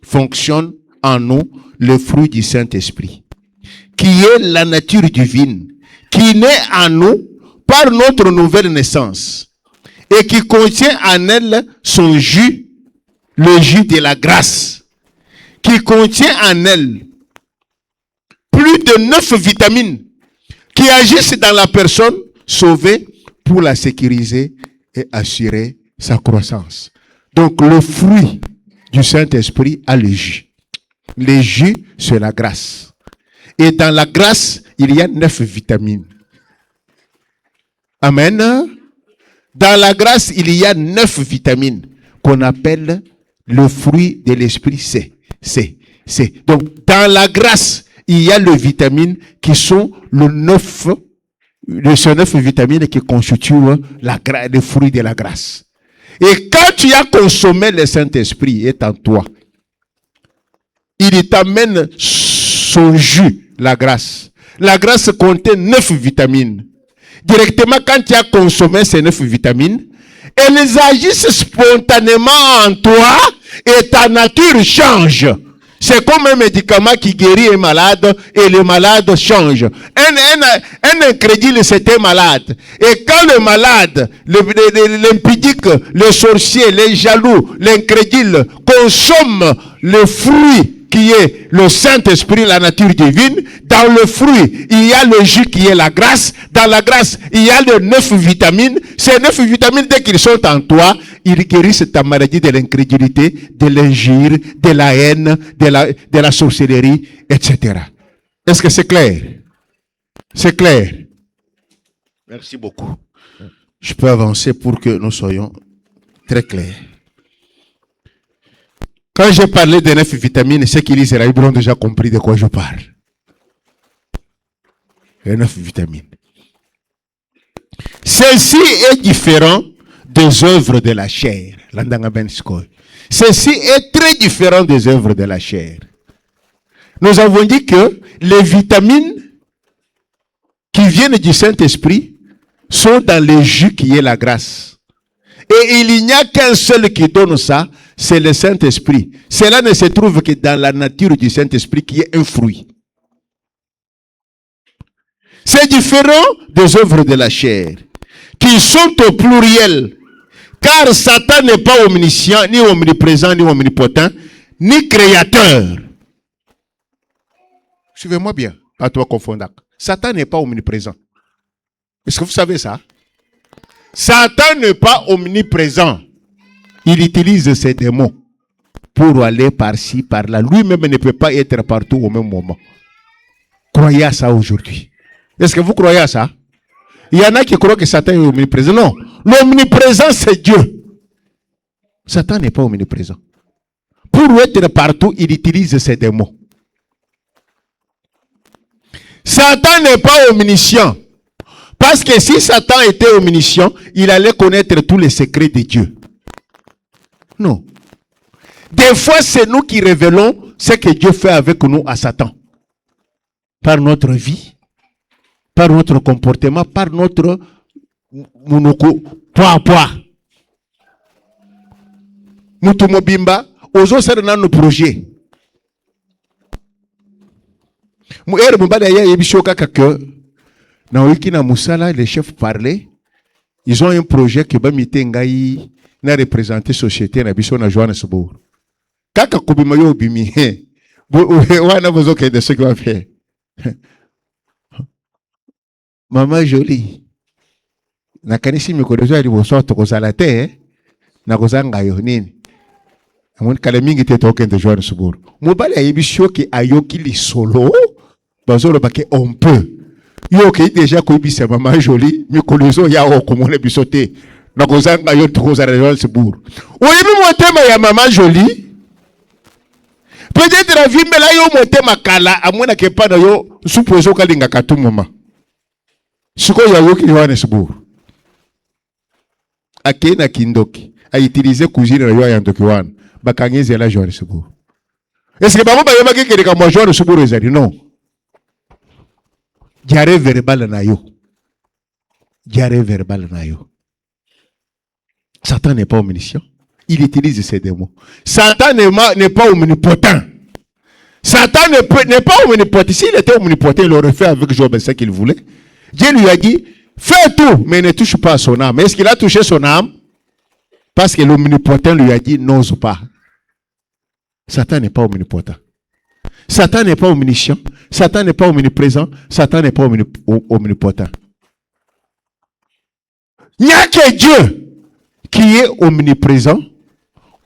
fonctionne en nous le fruit du Saint-Esprit, qui est la nature divine, qui naît en nous par notre nouvelle naissance et qui contient en elle son jus, le jus de la grâce, qui contient en elle plus de 9 vitamines qui agissent dans la personne sauvée pour la sécuriser et assurer sa croissance. Donc le fruit du Saint-Esprit a le jus. Le jus, c'est la grâce. Et dans la grâce, il y a 9 vitamines. Amen. Dans la grâce, il y a 9 vitamines qu'on appelle le fruit de l'Esprit C. Donc dans la grâce, il y a les vitamines qui sont ces 9 vitamines qui constituent le fruit de la grâce. Et quand tu as consommé le Saint-Esprit est en toi, il t'amène son jus, la grâce. La grâce contient 9 vitamines. Directement, quand tu as consommé ces 9 vitamines, elles agissent spontanément en toi et ta nature change. C'est comme un médicament qui guérit un malade et le malade change. Un incrédule, c'était malade. Et quand le malade, l'impudique, le sorcier, les jaloux, l'incrédule consomme le fruit qui est le Saint-Esprit, la nature divine, dans le fruit, il y a le jus qui est la grâce. Dans la grâce, il y a les 9 vitamines. Ces 9 vitamines, dès qu'ils sont en toi, ils guérissent ta maladie de l'incrédulité, de l'injure, de la haine, de la sorcellerie, etc. Est-ce que c'est clair? C'est clair. Merci beaucoup. Je peux avancer pour que nous soyons très clairs. Quand j'ai parlé des 9 vitamines, ceux qui lisent la Bible ont déjà compris de quoi je parle. Les 9 vitamines. Ceci est différent des œuvres de la chair. Ceci est très différent des œuvres de la chair. Nous avons dit que les vitamines qui viennent du Saint-Esprit sont dans le jus qui est la grâce. Et il n'y a qu'un seul qui donne ça, c'est le Saint-Esprit. Cela ne se trouve que dans la nature du Saint-Esprit qui est un fruit. C'est différent des œuvres de la chair, qui sont au pluriel. Car Satan n'est pas omniscient, ni omniprésent, ni omnipotent, ni créateur. Suivez-moi bien, à toi confondant. Satan n'est pas omniprésent. Est-ce que vous savez ça? Satan n'est pas omniprésent. Il utilise ses démons pour aller par-ci, par-là. Lui-même ne peut pas être partout au même moment. Croyez à ça aujourd'hui. Est-ce que vous croyez à ça? Il y en a qui croient que Satan est omniprésent. Non. L'omniprésent, c'est Dieu. Satan n'est pas omniprésent. Pour être partout, il utilise ses démons. Satan n'est pas omniscient. Parce que si Satan était omniscient, il allait connaître tous les secrets de Dieu. Non. Des fois, c'est nous qui révélons ce que Dieu fait avec nous à Satan. Par notre vie, par notre comportement, par notre poids. Mutumobimba, ozo sera dans nos projets. Les chefs parlaient, ils ont un projet qui va mitengai na représenter société na biso na Johannesburg. Kaka kubima yo bimi, wana bozo ke de ce qu'on va faire. Maman jolie, na kanisi mikolezo ali bosoto kozala te, na kozanga yo nini. Amon kala mingi te token de Johannesburg. Mobali ayebisho ki ayoki li solo, bazolo bake on peut. Yo ki déjà koibisa maman jolie, mikolezo ya okomone bisote. Na kozanga yo tokozala Johannesburg. Oyebi motema ya maman jolie. Peut-être la vie mais là yo motema kala amona ke pa na yo supozo kalinga katumuma. Siko ya yoki Johannesburg. Akena kindoki a utilisé cousine na yo ya ndoki wana bakangeze la Johannesburg. Est-ce que babo bayeba ke keleka mo Johannesburg ezali non? Diarrhée verbale na yo. Diarrhée verbale na yo. Satan n'est pas omniscient. Il utilise ses démons. Satan n'est pas omnipotent. Satan n'est pas omnipotent. S'il était omnipotent, il aurait fait avec Job ce qu'il voulait. Dieu lui a dit, fais tout, mais ne touche pas à son âme. Est-ce qu'il a touché son âme? Parce que l'omnipotent lui a dit, n'ose pas. Satan n'est pas omnipotent. Satan n'est pas omniscient. Satan n'est pas omniprésent. Satan n'est pas omnipotent. Il n'y a que Dieu qui est omniprésent,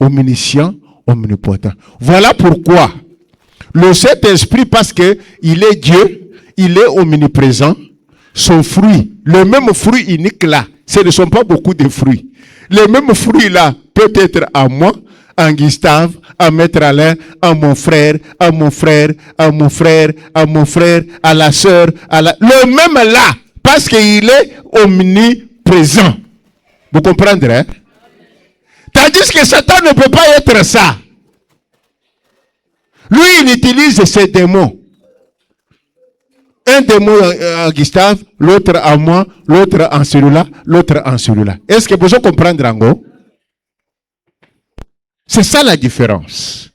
omniscient, omnipotent. Voilà pourquoi le Saint-Esprit, parce que il est Dieu, il est omniprésent, son fruit, le même fruit unique là, ce ne sont pas beaucoup de fruits. Le même fruit là peut être à moi, à Gustave, à Maître Alain, à mon frère, à mon frère, à mon frère, à mon frère, à la sœur, le même là, parce qu'il est omniprésent. Vous comprendrez? Tandis que Satan ne peut pas être ça. Lui, il utilise ses démons. Un démon à Gustave, l'autre à moi, l'autre en celui-là, l'autre en celui-là. Est-ce que vous comprenez, Rango? C'est ça la différence.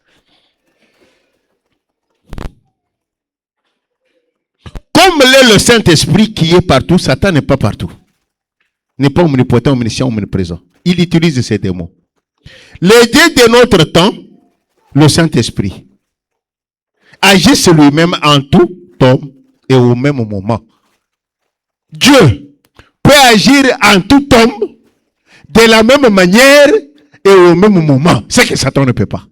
Comme l'est le Saint-Esprit qui est partout, Satan n'est pas partout. N'est pas omnipotent, omniscient, omniprésent. Il utilise ses démons. Le Dieu de notre temps, le Saint-Esprit, agit sur lui-même en tout homme et au même moment. Dieu peut agir en tout homme de la même manière et au même moment. C'est que Satan ne peut pas.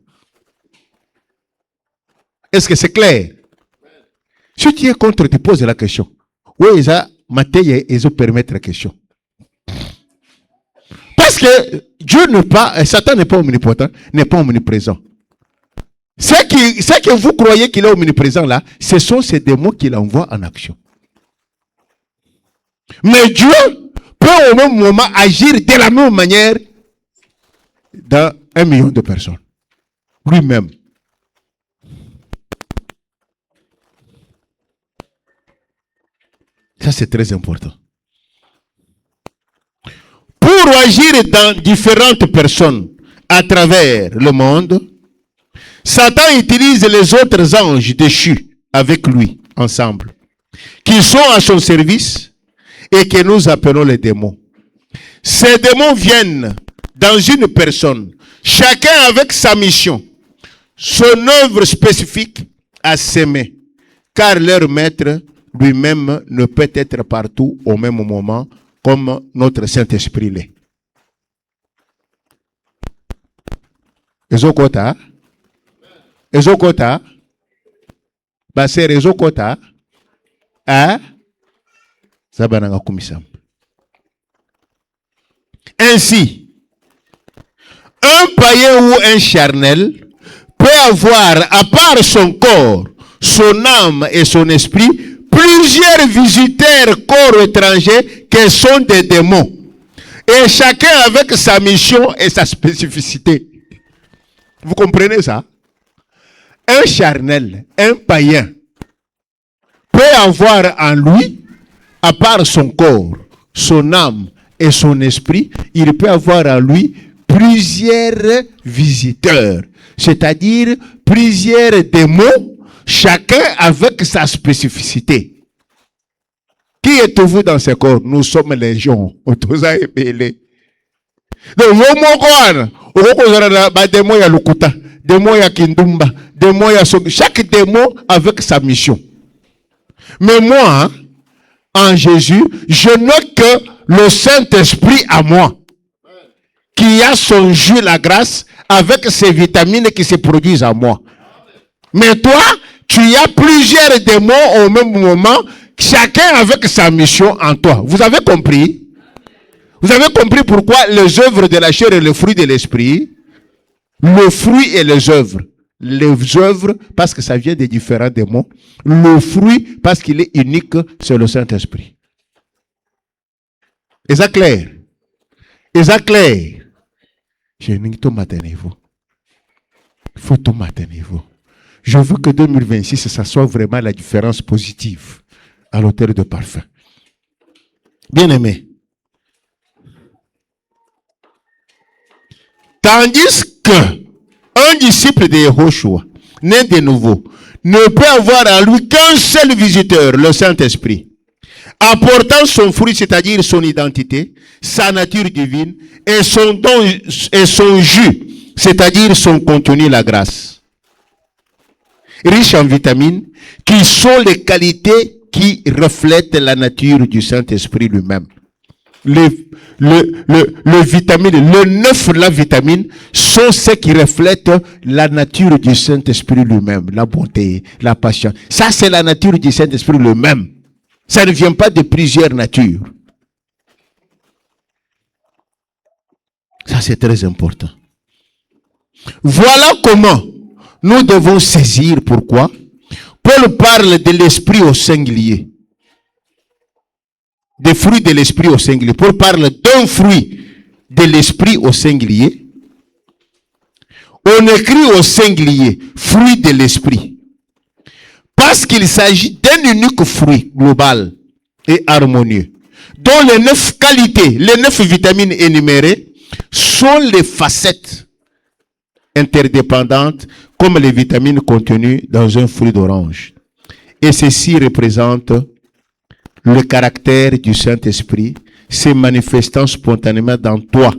Est-ce que c'est clair? Si tu es contre, tu poses la question. Oui, ça, Matthieu, ils ont permettre la question. Parce que Dieu n'est pas, Satan n'est pas omnipotent, n'est pas omniprésent. Ce que vous croyez qu'il est omniprésent là, ce sont ces démons qu'il envoie en action. Mais Dieu peut au même moment agir de la même manière dans 1 million de personnes. Lui-même. Ça, c'est très important. Pour agir dans différentes personnes à travers le monde, Satan utilise les autres anges déchus avec lui, ensemble, qui sont à son service et que nous appelons les démons. Ces démons viennent dans une personne, chacun avec sa mission, son œuvre spécifique à s'aimer, car leur maître lui-même ne peut être partout au même moment comme notre Saint-Esprit l'est. Ezokota, Ezokota, Baser Ezokota, hein? Sabananga Kumisam. Ainsi, un païen ou un charnel peut avoir, à part son corps, son âme et son esprit, plusieurs visiteurs corps étrangers qui sont des démons. Et chacun avec sa mission et sa spécificité. Vous comprenez ça? Un charnel, un païen, peut avoir en lui, à part son corps, son âme et son esprit, il peut avoir en lui plusieurs visiteurs, c'est-à-dire plusieurs démons, chacun avec sa spécificité. Qui êtes-vous dans ce corps? Nous sommes légions. Donc, chaque démon avec sa mission. Mais moi, en Jésus, je n'ai que le Saint-Esprit à moi, qui a son jus, la grâce, avec ses vitamines qui se produisent à moi. Mais toi, tu as plusieurs démons au même moment, chacun avec sa mission en toi. Vous avez compris? Vous avez compris pourquoi les œuvres de la chair et le fruit de l'esprit, le fruit et les œuvres. Les œuvres, parce que ça vient des différents démons. Le fruit, parce qu'il est unique, c'est le Saint-Esprit. Est ça clair? Est ça clair? Je n'ai pas matin vous. Il faut tout matin vous. Je veux que 2026, ça soit vraiment la différence positive à l'auteur de parfum. Bien aimé. Tandis que un disciple de Yehoshua, né de nouveau, ne peut avoir en lui qu'un seul visiteur, le Saint-Esprit, apportant son fruit, c'est-à-dire son identité, sa nature divine, et son don et son jus, c'est-à-dire son contenu, la grâce. Riche en vitamines, qui sont les qualités qui reflètent la nature du Saint-Esprit lui-même. Le vitamine, le 9, la vitamine, sont ceux qui reflètent la nature du Saint-Esprit lui-même, la bonté, la patience. Ça, c'est la nature du Saint-Esprit lui-même. Ça ne vient pas de plusieurs natures. Ça, c'est très important. Voilà comment nous devons saisir pourquoi Paul parle de l'esprit au singulier. Des fruits de l'esprit au singulier. Paul parle d'un fruit de l'esprit au singulier. On écrit au singulier, fruit de l'esprit. Parce qu'il s'agit d'un unique fruit global et harmonieux, dont les 9 qualités, les 9 vitamines énumérées, sont les facettes interdépendantes, comme les vitamines contenues dans un fruit d'orange. Et ceci représente le caractère du Saint-Esprit, se manifestant spontanément dans toi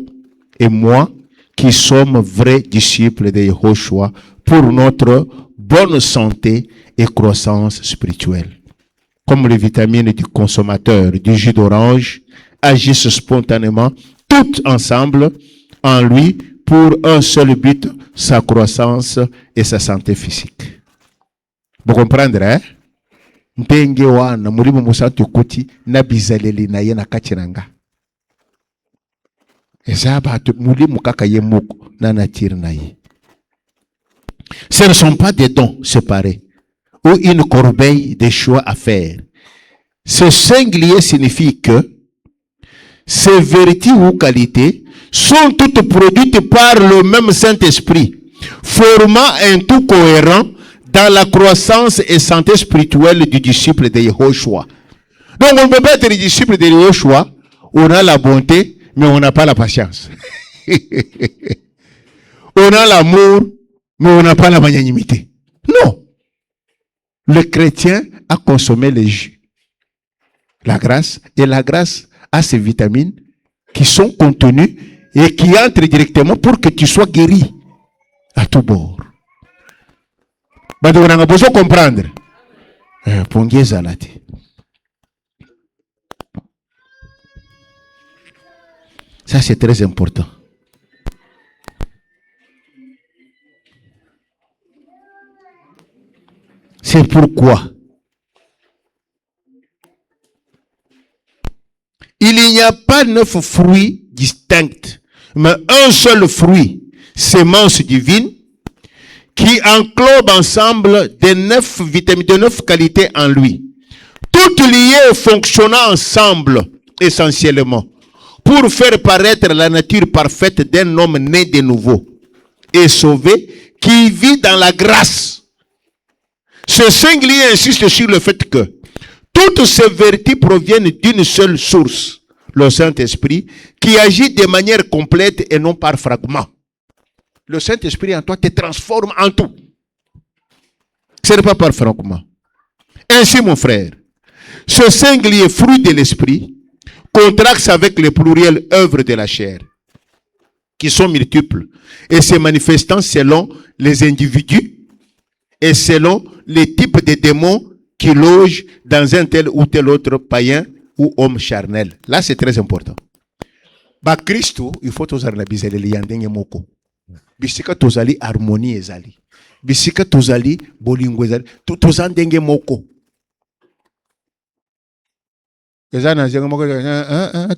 et moi, qui sommes vrais disciples de Yehoshua, pour notre bonne santé et croissance spirituelle. Comme les vitamines du consommateur du jus d'orange agissent spontanément, toutes ensemble, en lui, pour un seul but, sa croissance et sa santé physique. Vous comprenez, hein? Mpenge wana mulimo musatu kuti na bizaleli na ye na kachiranga. Ezaba tu mulimo kaka ye muko na natiri na ye. Ce ne sont pas des dons séparés ou une corbeille de choix à faire. Ce singulier signifie que ces vertus ou qualités sont toutes produites par le même Saint-Esprit, formant un tout cohérent dans la croissance et santé spirituelle du disciple de Yehoshua. Donc on ne peut pas être disciple de Yehoshua, on a la bonté, mais on n'a pas la patience. On a l'amour, mais on n'a pas la magnanimité. Non. Le chrétien a consommé le jus, la grâce, et la grâce a ces vitamines qui sont contenues et qui entrent directement pour que tu sois guéri à tout bord. On a besoin de comprendre. Ça, c'est très important. C'est pourquoi il n'y a pas 9 fruits distincts, mais un seul fruit, sémence divine, qui englobe ensemble des 9 vitamines, de 9 qualités en lui. Toutes liées et fonctionnant ensemble essentiellement pour faire paraître la nature parfaite d'un homme né de nouveau et sauvé qui vit dans la grâce. Ce singulier insiste sur le fait que toutes ces vertus proviennent d'une seule source, le Saint-Esprit, qui agit de manière complète et non par fragments. Le Saint-Esprit en toi te transforme en tout. Ce n'est pas par fragments. Ainsi, mon frère, ce singulier fruit de l'Esprit contraste avec les pluriels œuvres de la chair, qui sont multiples, et se manifestant selon les individus et selon les types de démons qui logent dans un tel ou tel autre païen ou homme charnel. Là, c'est très important. Ba Christo, il faut tous la bizarrerie yandenge moko. Bisika tozali harmonie ezali. Bisika tozali bolingo ezali. Tozandenge moko. Ezana zenga moko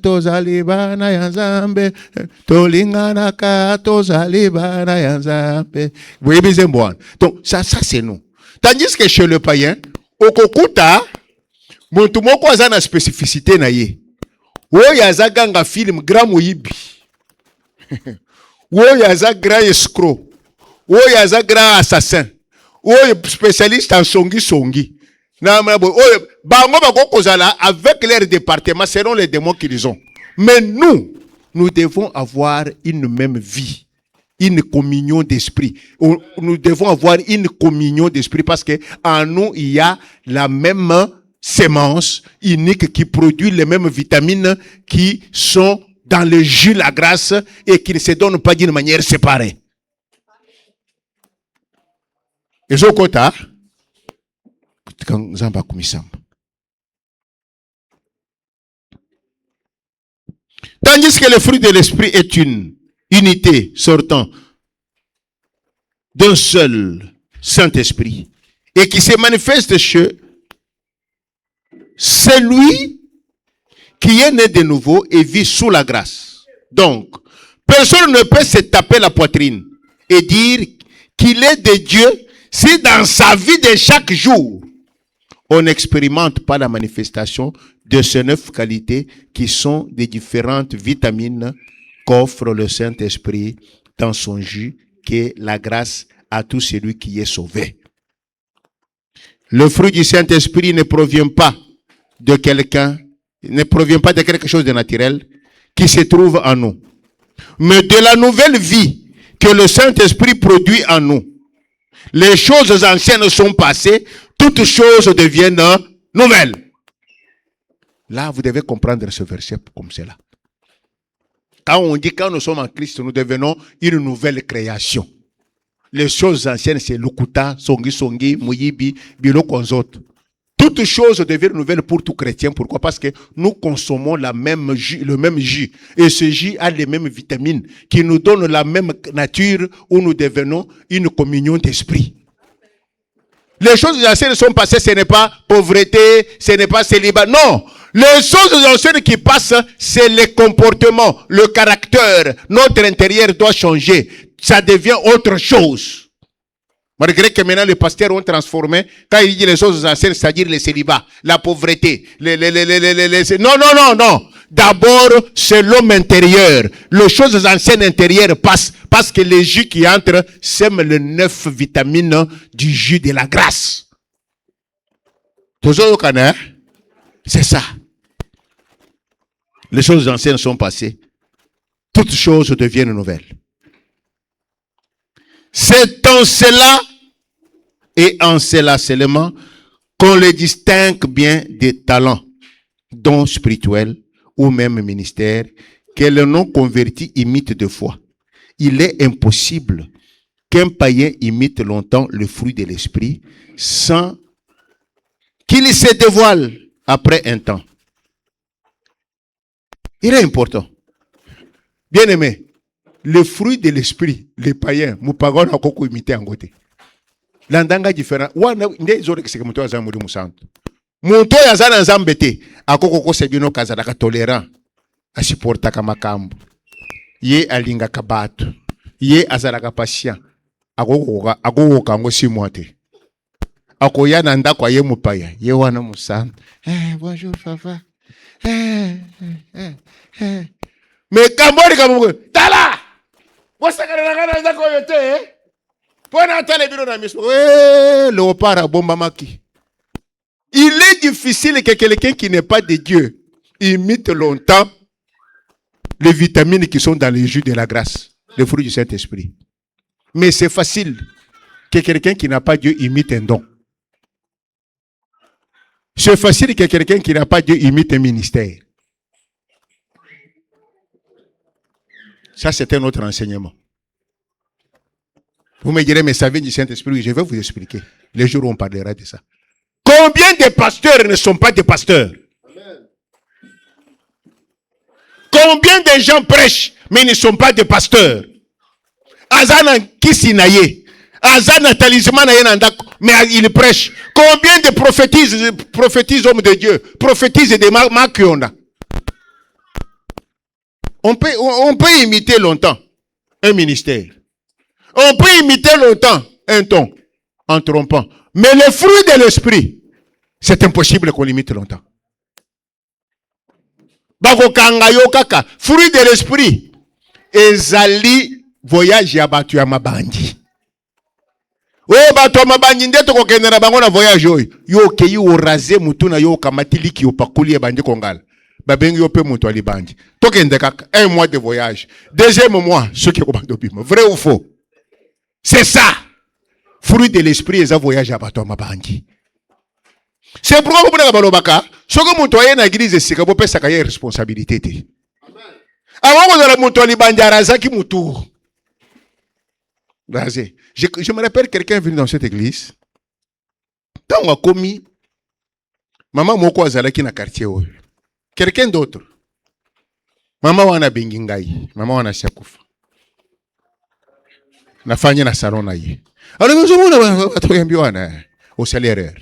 tozali bana yanzambe tolingana ka tozali bana yanzambe. Vous voyez bien bon. Donc ça c'est nous. Tandis que chez le païen, okokuta muntu moko azana spécificité na ye. Oyo azaganga film grand moyibi. Oyo aza grand escroc. Oyo aza grand assassin. Oyo spécialiste en songi. Bango bako kozala avec leur département selon les démons qu'ils ont. Mais nous devons avoir une même vie, une communion d'esprit. Nous devons avoir une communion d'esprit parce que en nous il y a la même sémence unique qui produit les mêmes vitamines qui sont dans le jus la grâce et qui ne se donnent pas d'une manière séparée. Et je kota tandis que le fruit de l'esprit est une unité sortant d'un seul Saint-Esprit et qui se manifeste chez celui qui est né de nouveau et vit sous la grâce. Donc, personne ne peut se taper la poitrine et dire qu'il est de Dieu si dans sa vie de chaque jour, on n'expérimente pas la manifestation de ces 9 qualités qui sont des différentes vitamines qu'offre le Saint-Esprit dans son jus, qui est la grâce à tout celui qui est sauvé. Le fruit du Saint-Esprit ne provient pas de quelqu'un, ne provient pas de quelque chose de naturel qui se trouve en nous, mais de la nouvelle vie que le Saint-Esprit produit en nous. Les choses anciennes sont passées, toutes choses deviennent nouvelles. Là, vous devez comprendre ce verset comme cela. Quand on dit quand nous sommes en Christ, nous devenons une nouvelle création. Les choses anciennes, c'est Lukuta, Songi, Muyibi, Bilo Konzot. Toutes choses deviennent nouvelles pour tout chrétien. Pourquoi? Parce que nous consommons le même jus. Et ce jus a les mêmes vitamines qui nous donnent la même nature où nous devenons une communion d'esprit. Les choses anciennes sont passées, ce n'est pas pauvreté, ce n'est pas célibat. Non! Les choses anciennes qui passent, c'est le comportement, le caractère. Notre intérieur doit changer. Ça devient autre chose. Malgré que maintenant les pasteurs ont transformé, quand il dit les choses anciennes, c'est-à-dire les célibats, la pauvreté, non. D'abord, c'est l'homme intérieur. Les choses anciennes intérieures passent parce que les jus qui entrent sèment les 9 vitamines du jus de la grâce. Toujours au Canada, c'est ça. Les choses anciennes sont passées. Toutes choses deviennent nouvelles. C'est en cela et en cela seulement qu'on les distingue bien des talents, dons spirituels ou même ministères, que le non converti imite de foi. Il est impossible qu'un païen imite longtemps le fruit de l'esprit sans qu'il se dévoile après un temps. Il est important. Bien aimé, le fruit de l'esprit, les païens, Moupagon a beaucoup imité en côté. L'andanga différent. Wana ndé zore kiseke muto azan muri musanto. Muto yazana nzambete akoko ko sebino kazala ka tolérant. Asiporta kama kambo. Ye alinga kabatu. Ye azala ka patient. Akoko kango simote. Akoya nanda kwa ye mupaya. Ye wana musanto. Bonjour papa. Mais kambori kamongo. Tala! Wasakana ngana ndako yote il est difficile que quelqu'un qui n'est pas de Dieu imite longtemps les vitamines qui sont dans les jus de la grâce, les fruits du Saint-Esprit. Mais c'est facile que quelqu'un qui n'a pas Dieu imite un don. C'est facile que quelqu'un qui n'a pas Dieu imite un ministère. Ça, c'est un autre enseignement. Vous me direz, mais ça vient du Saint-Esprit. Je vais vous expliquer. Les jours où on parlera de ça. Combien de pasteurs ne sont pas des pasteurs? Amen. Combien de gens prêchent, mais ne sont pas des pasteurs? Azana Kisinaye. Azana Talisman, mais il prêche. Combien de prophétisent hommes de Dieu? Prophétisent des Makionda. On peut imiter longtemps un ministère. On peut imiter longtemps un ton en trompant. Mais le fruit de l'esprit, c'est impossible qu'on l'imite longtemps. Fruit de l'esprit, ezali voyage ya batu ya mabandi. Oh, batu ya mabandi ndeto kokendera bango na voyage oyo. Yo keyi oraze mutu na yo kamatili yo pakuli bandi kongala. Babengi yo pe mutu ali bandi. Tokende kaka 1 mois de voyage. 2e mois, ce qui est bima. Vrai ou faux? C'est ça. Fruit de l'esprit, et ça voyage à bateau mabandi. C'est pourquoi vous n'avez pas l'obaka. Ce que vous voyez dans l'église, c'est que vous pouvez avoir une responsabilité. Avant que vous ayez une qui moutour. Je me rappelle quelqu'un venu dans cette église. Quand on a commis, maman moko azalaki na quartier. Quelqu'un d'autre. Maman wana bengingai. Maman wana siakufa. Nafanya na salon na ye. Alors nous sommes atoyambiwana au salaire.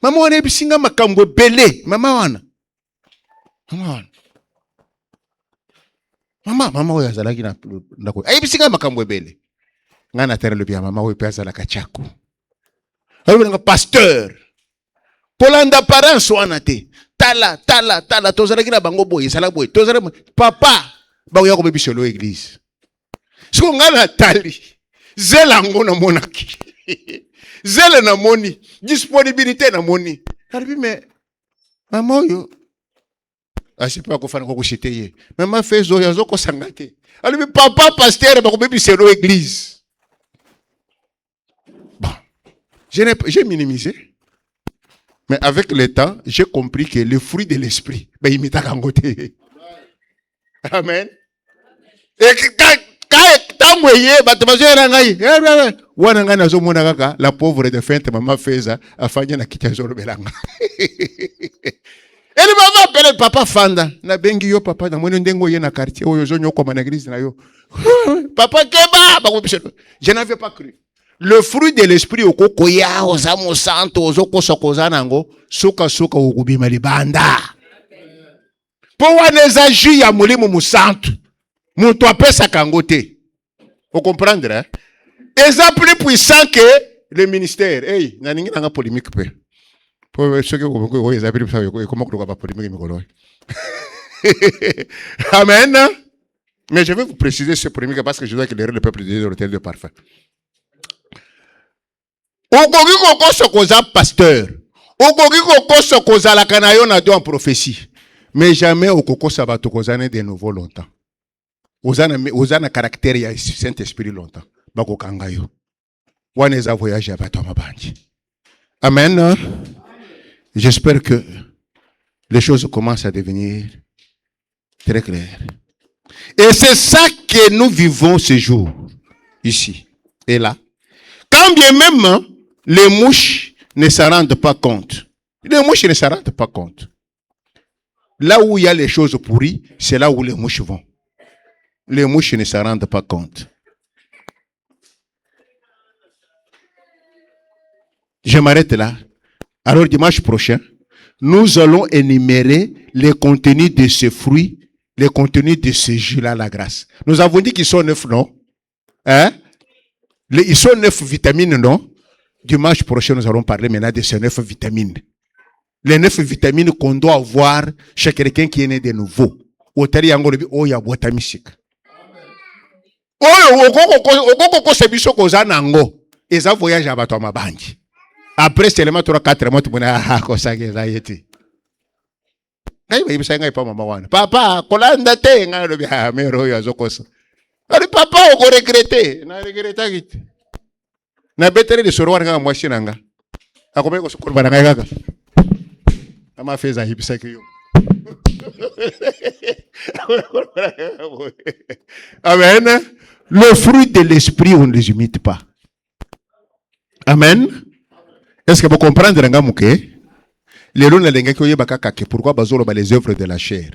Maman wana ebisinga makambo belé. Maman wana. Mama oyo azalaki na ndako. Ebisinga makambo belé. Ngana tera le bien maman oyo pe azalaka chako. Alors nga pasteur. Polanda parents wana te. Tala tozalaki na bango boye sala boye. Tozalaki papa ba oya ko bebisolo église. So ngana tali zela ngona monaki zela na moni disponibilité na moni tarbi mais maman yo asipa ko fana ko kushiteye maman fezo yazo ko sangate ali papa pasteur ba ko bebiselo église. Bon, j'ai minimisé, mais avec le temps j'ai compris que le fruit de l'esprit ben imita kangote. Amen. Et la pauvre de feinte maman feza afanya na kitazoro belanga. Elle m'a appelé papa Fanda na bengi yo papa na mwana ndengo ye na quartier oyo zo nyoko na église na yo. Papa Keba je n'avais pas cru. Le fruit de l'esprit okoko ya ozamo santo ozoko sokoza nango soka okubima libanda. Po waneza ju ya mulimo musanto. Mutu apesa kangote. Vous comprendre, hein? Ils sont plus puissants que le ministère. Hey, il y a une polémique. Pour ceux qui ont ils ont pris comment on va polémique. Amen. Mais je vais vous préciser ce polémique parce que je dois éclairer le peuple de Dieu dans l'hôtel de parfum. Okogi koko sokoza pasteur. Okogi koko sokoza la kanayo na en prophétie. Mais jamais okoko sabato kozane de nouveau longtemps. Ozana caractère ya Saint-Esprit longtemps. Bako kangayo. Waneza voyage à bato mabanji. Amen. J'espère que les choses commencent à devenir très claires. Et c'est ça que nous vivons ce jour, ici et là. Quand bien même les mouches ne s'en rendent pas compte. Les mouches ne s'en rendent pas compte. Là où il y a les choses pourries, c'est là où les mouches vont. Les mouches ne s'en rendent pas compte. Je m'arrête là. Alors dimanche prochain, nous allons énumérer les contenus de ce fruit, les contenus de ce jus-là, la grâce. Nous avons dit qu'ils sont 9, non? Hein? Ils sont 9 vitamines, non? Dimanche prochain, nous allons parler maintenant de ces 9 vitamines. Les 9 vitamines qu'on doit avoir chez quelqu'un qui est né de nouveau. Otari yangolebi oya botamisik. Oyo okoko sebiso kozana ngo. Eza voyage à bato mabanji. Après seulement 3-4 mois tu mona kosage za yeti. Ngai ba ibisa ngai pa mama wana. Papa, kolanda te ngai lobi ha mero yo azokosa. Ari papa oko regretter, na regretta git. Na betere de soro wana ngwa shinanga. Akome ko sokoro bana ngai kaka. Ama feza ibisa kiyo. Amen. Le fruit de l'esprit, on ne les imite pas. Amen. Est-ce que vous comprenez les lois de pourquoi les œuvres de la chair?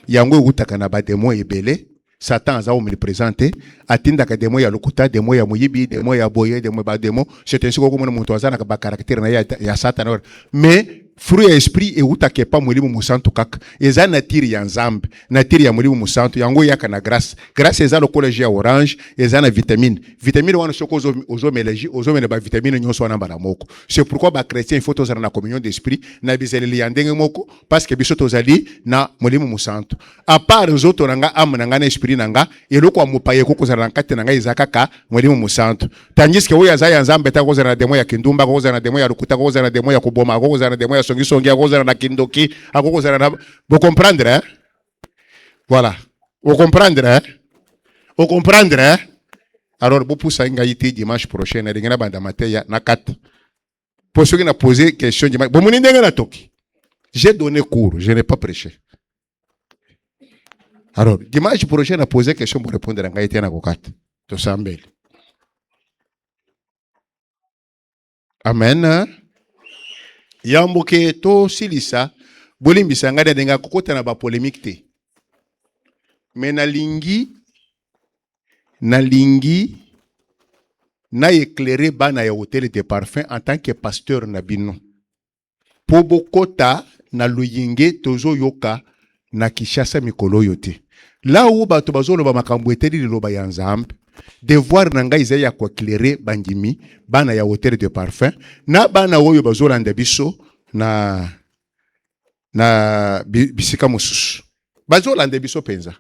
Yango utakana ba demo ebele. Satan a omniprésente. Atinda ka demo ya lokuta, demo ya muyibi, demo ya boye, demo ba demo. C'est ainsi que comme mon toazana ka ba caractère na ya Satan. Mais fruit et esprit et utake pa mulimu musantu kaka. Eza natiri ya nzambe, natiri ya mulimu musantu. Yango yaka na grâce. Grâce eza le collège ya orange, eza na vitamine. Vitamine wana soko ozo mélanger, ozo mena ba vitamine nyonso wana mbala moko. C'est pourquoi ba chrétien il faut tozala na communion d'esprit, na bizeli ya ndenge moko parce que biso tozali na mulimu musantu. À part zoto nanga am nanga na esprit nanga, eloko amupaye ko kozala na kati nanga izakaka mulimu musantu. Tandis que oya za ya nzambe ta kozala na demo ya kindumba, kozala na demo ya rukuta, kozala na demo ya kuboma, kozala na demo ya songi à cause de la kindoki, à cause de la... Vous comprendrez, hein? Voilà. Vous comprendrez, hein? Vous comprendrez, hein? Alors, vous pouvez vous dimanche prochain, vous allez vous na 4. Pour ceux qui ont posé question dimanche, j'ai donné cours, je n'ai pas prêché. Alors, dimanche prochain, on a posé question pour répondre à Ngaïti na 4. Tout ça, amen, hein? Yamboke to silisa bolimbisa ngada denga kokota na ba polémique te. Mais nalingi na éclairer bana ya hôtel de parfum en tant que pasteur na bino. Po bokota na luyinge tozo yoka na Kishasa mikolo yote. Là où bato bazolo ba makambo eteli liloba ya nzambe. Devoir nanga izaya kwa éclairer bandimi bana ya hôtel de parfum na bana oyo bazolanda biso na bisika mosusu bazolanda biso penza